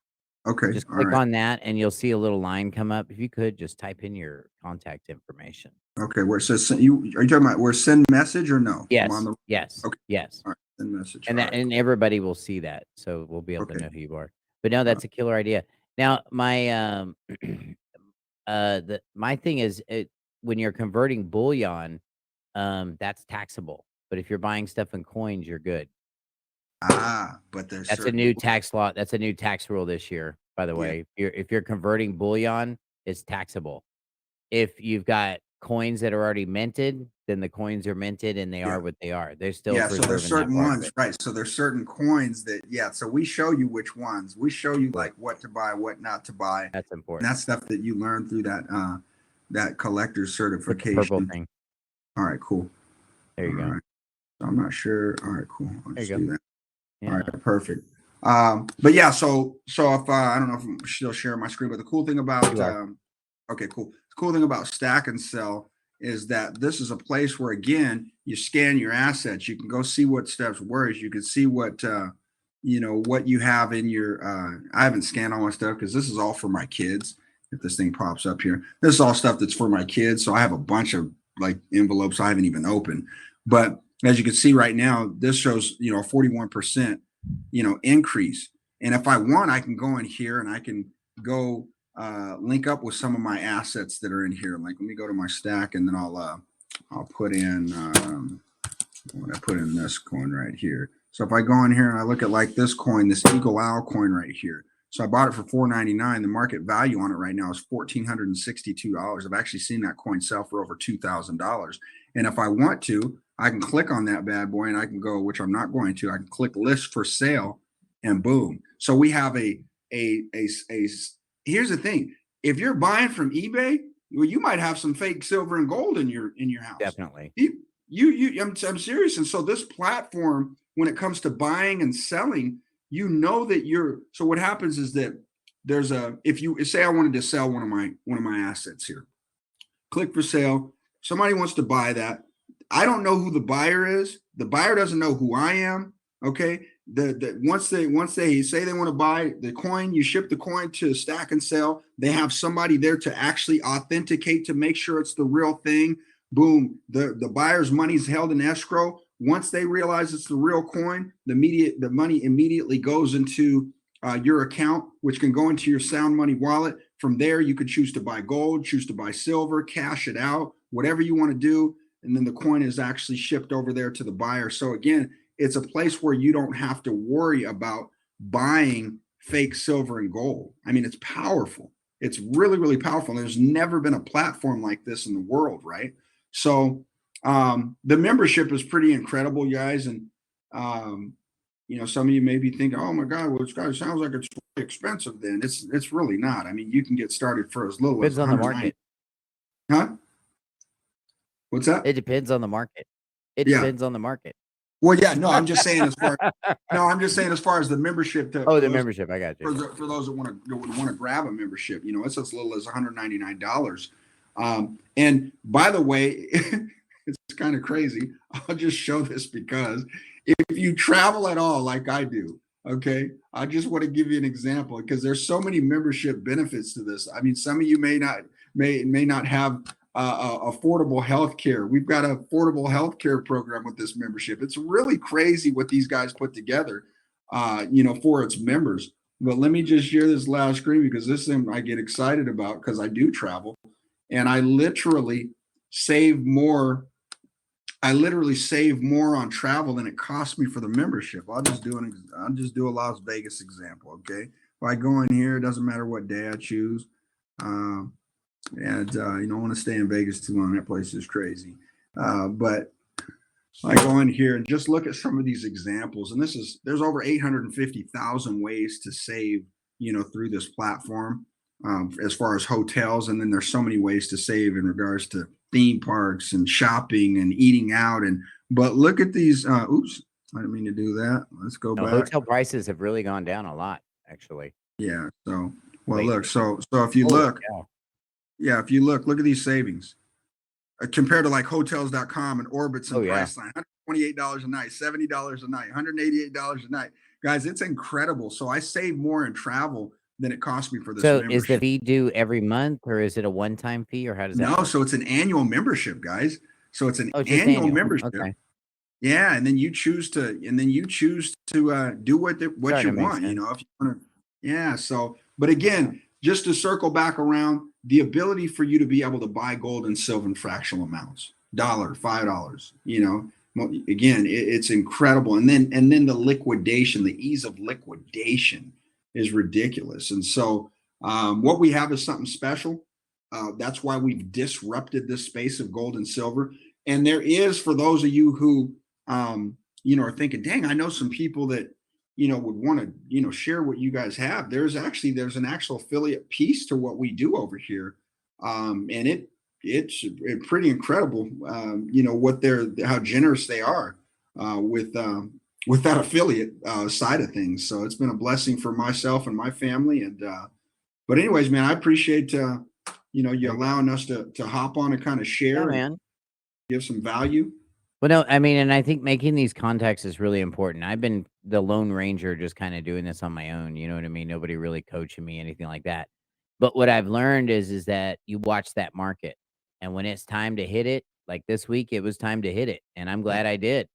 Okay. Just click on that, and you'll see a little line come up. If you could just type in your contact information. Okay. Where it says are you talking about where send message or no? Yes. Yes. Okay. Yes. All right. Send message. And everybody will see that, so we'll be able to know who you are. But no, that's a killer idea. Now, my my thing is, when you're converting bullion, that's taxable. But if you're buying stuff in coins, you're good. But that's a new tax law. That's a new tax rule this year, by the way. If you're converting bullion, it's taxable. If you've got coins that are already minted, then the coins are minted and they are what they are. They're still so there's certain ones, right? So there's certain coins that so we show you which ones. We show you like what to buy, what not to buy. That's important. And that's stuff that you learn through that collector's certification. Purple thing. All right, cool. There you go. Right. So I'm not sure. All right, cool. I'll just do that. Yeah. All right, perfect. But yeah, so if I don't know if I'm still sharing my screen, but the cool thing about okay, cool. The cool thing about Stack and Sell is that this is a place where, again, you scan your assets. You can go see what stuff's worth. You can see what what you have in your. I haven't scanned all my stuff because this is all for my kids. If this thing pops up here, this is all stuff that's for my kids. So I have a bunch of like envelopes I haven't even opened. But as you can see right now, this shows a 41% increase. And if I want, I can go in here and I can go link up with some of my assets that are in here. Like, let me go to my stack, and then I'll put in when I put in this coin right here. So if I go in here and I look at like this coin, this Eagle Owl coin right here. So I bought it for $4.99. The market value on it right now is $1,462. I've actually seen that coin sell for over $2,000. And if I want to, I can click on that bad boy and I can go, which I'm not going to. I can click list for sale, and boom. So we have a. Here's the thing: if you're buying from eBay, well, you might have some fake silver and gold in your house. Definitely. I'm serious. And so this platform, when it comes to buying and selling, you know that you're. So what happens is that there's a. If you say I wanted to sell one of my assets here, click for sale. Somebody wants to buy that. I don't know who the buyer is. The buyer doesn't know who I am. Okay. Once they say they want to buy the coin, you ship the coin to Stack and Sell. They have somebody there to actually authenticate to make sure it's the real thing. Boom. The buyer's money is held in escrow. Once they realize it's the real coin, the money immediately goes into your account, which can go into your Sound Money wallet. From there, you could choose to buy gold, choose to buy silver, cash it out, whatever you want to do. And then the coin is actually shipped over there to the buyer. So again, it's a place where you don't have to worry about buying fake silver and gold. I mean, it's powerful. It's really, really powerful. There's never been a platform like this in the world, right? So the membership is pretty incredible, guys. And some of you may be thinking, oh my God, well, it sounds like it's really expensive then. It's really not. I mean, you can get started for as little Depends as on the market. Huh? What's that? It depends on the market. It Yeah. depends on the market. Well, yeah, no, I'm just saying as far as the membership. The membership, I got you. For those that want to grab a membership, it's as little as $199. And by the way, it's kind of crazy. I'll just show this because if you travel at all like I do, okay, I just want to give you an example because there's so many membership benefits to this. I mean, some of you may not have affordable health care. We've got an affordable health care program with this membership. It's really crazy what these guys put together, for its members. But let me just share this last screen because this thing I get excited about because I do travel and I literally save more. I literally save more on travel than it cost me for the membership. I'll just do a Las Vegas example. Okay. If I go in here, it doesn't matter what day I choose. And you don't want to stay in Vegas too long. That place is crazy. But I go in here and just look at some of these examples. And there's over 850,000 ways to save, through this platform as far as hotels. And then there's so many ways to save in regards to theme parks and shopping and eating out. But look at these. Oops, I didn't mean to do that. Let's go back. Hotel prices have really gone down a lot, actually. Yeah. So, look, so if you look. Yeah, if you look at these savings compared to like hotels.com and Orbitz and Priceline, $128 a night, $70 a night, $188 a night. Guys, it's incredible. So I save more in travel than it cost me for this membership. Is the fee due every month or is it a one-time fee or how does that work? So it's an annual membership, guys. So it's an annual membership. Okay. Yeah, and then you choose to do what you want, if you want to. Yeah, so but again, just to circle back around, the ability for you to be able to buy gold and silver in fractional amounts, $1, $5, again, it's incredible. And then the liquidation, the ease of liquidation is ridiculous. And so what we have is something special. That's why we've disrupted this space of gold and silver. And there is, for those of you who, are thinking, dang, I know some people that, would want to, share what you guys have. There's an actual affiliate piece to what we do over here. And it's pretty incredible, how generous they are with that affiliate side of things. So it's been a blessing for myself and my family. And but anyways, man, I appreciate you allowing us to hop on and kind of share and give some value. Well, no, I mean, and I think making these contacts is really important. I've been the Lone Ranger just kind of doing this on my own. You know what I mean? Nobody really coaching me, anything like that. But what I've learned is that you watch that market. And when it's time to hit it, like this week, it was time to hit it. And I'm glad I did.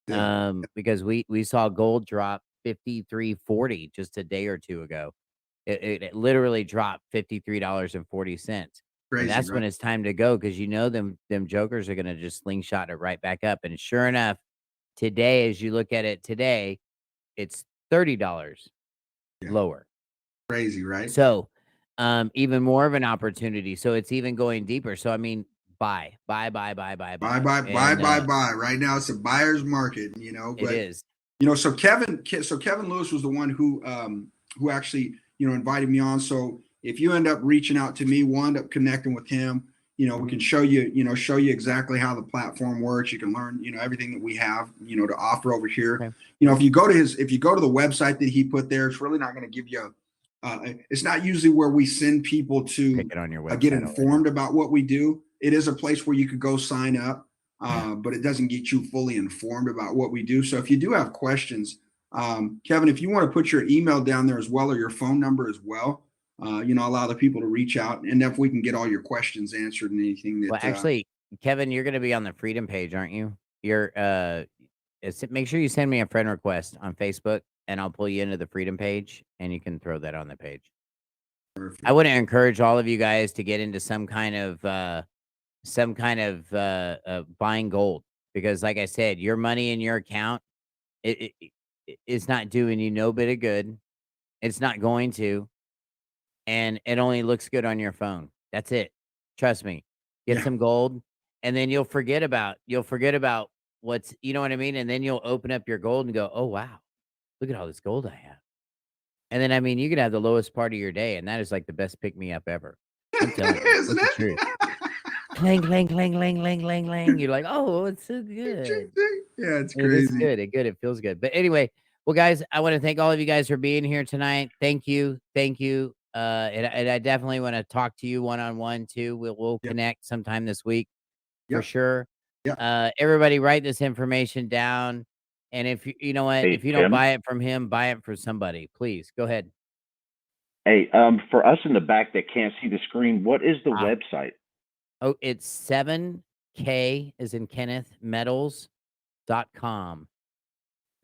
Yeah. Because we saw gold drop 53.40 just a day or two ago. It literally dropped $53.40. Crazy, that's when it's time to go because them jokers are going to just slingshot it right back up. And sure enough, today, as you look at it today, it's $30 lower. Crazy, right? So even more of an opportunity. So it's even going deeper. So, I mean, buy. Buy. And Right now it's a buyer's market, you know, it but is. you know, so Kevin Lewis was the one who actually, you know, invited me on. So if you end up reaching out to me, we'll end up connecting with him. You know, we can show you exactly how the platform works. You can learn, you know, everything that we have, you know, to offer over here. Okay. You know, if you go to the website that he put there, it's really not going to give you it's not usually where we send people to Pick it on your website get informed about what we do. It is a place where you could go sign up, but it doesn't get you fully informed about what we do. So if you do have questions, Kevin, if you want to put your email down there as well, or your phone number as well, you know, allow the people to reach out, and if we can get all your questions answered and anything that. Well, actually, Kevin, you're going to be on the Freedom page, aren't you? You're make sure you send me a friend request on Facebook, and I'll pull you into the Freedom page, and you can throw that on the page. Perfect. I would encourage all of you guys to get into some kind of buying gold, because, like I said, your money in your account, it's not doing you no bit of good. It's not going to, and it only looks good on your phone. That's it. Trust me. Get some gold, and then you'll forget about what's, you know what I mean? And then you'll open up your gold and go, "Oh, wow. Look at all this gold I have." And then, I mean, you could have the lowest part of your day, and that is like the best pick me up ever. I'm telling you, it's Isn't the it? truth. Clang, clang, clang, clang, clang, clang, clang. You're like, "Oh, it's so good." Yeah, it's It is crazy. good. It feels good. But anyway, well, guys, I want to thank all of you guys for being here tonight. Thank you. And I definitely want to talk to you one-on-one too. We'll Yep. connect sometime this week for Yep. sure. Yep. Everybody write this information down. And if you know what, Hey, if you don't Tim? buy it from him, buy it for somebody. Please go ahead. Hey, for us in the back that can't see the screen, what is the website? Oh, it's 7K as in Kenneth Metals.com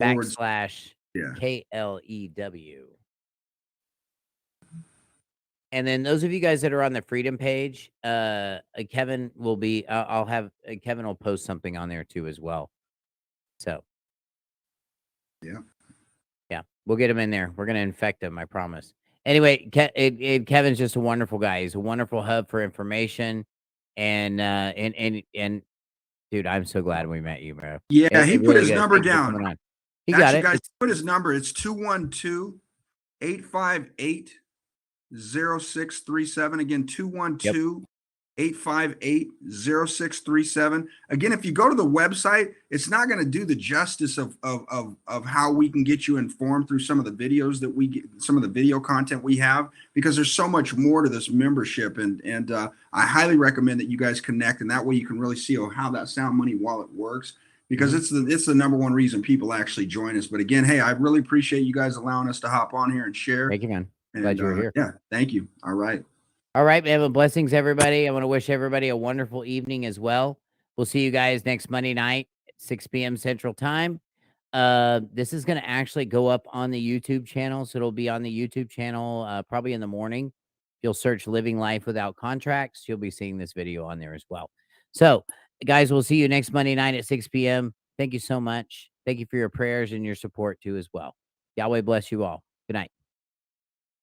/ KLEW. And then those of you guys that are on the Freedom page, Kevin will be, I'll have, Kevin will post something on there too as well. So. Yeah, we'll get him in there. We're going to infect him, I promise. Anyway, Kevin's just a wonderful guy. He's a wonderful hub for information. And dude, I'm so glad we met you, bro. Yeah, he put really his good. number Thank you for down. coming on. He got it. Guys, put his number. It's 212-858-0637. Again, 212-858-0637. Again, if you go to the website, it's not going to do the justice of how we can get you informed through some of the videos that we get, some of the video content we have, because there's so much more to this membership. And I highly recommend that you guys connect, and that way you can really see how that Sound Money wallet works, because it's the number one reason people actually join us. But again, hey, I really appreciate you guys allowing us to hop on here and share. Thank you, man. And, Glad you were here. Yeah, thank you. All right, man. Well, blessings, everybody. I want to wish everybody a wonderful evening as well. We'll see you guys next Monday night at 6 p.m. Central Time. This is going to actually go up on the YouTube channel, so it'll be on the YouTube channel probably in the morning. If you'll search Living Life Without Contracts, you'll be seeing this video on there as well. So, guys, we'll see you next Monday night at 6 p.m. Thank you so much. Thank you for your prayers and your support too as well. Yahweh bless you all. Good night.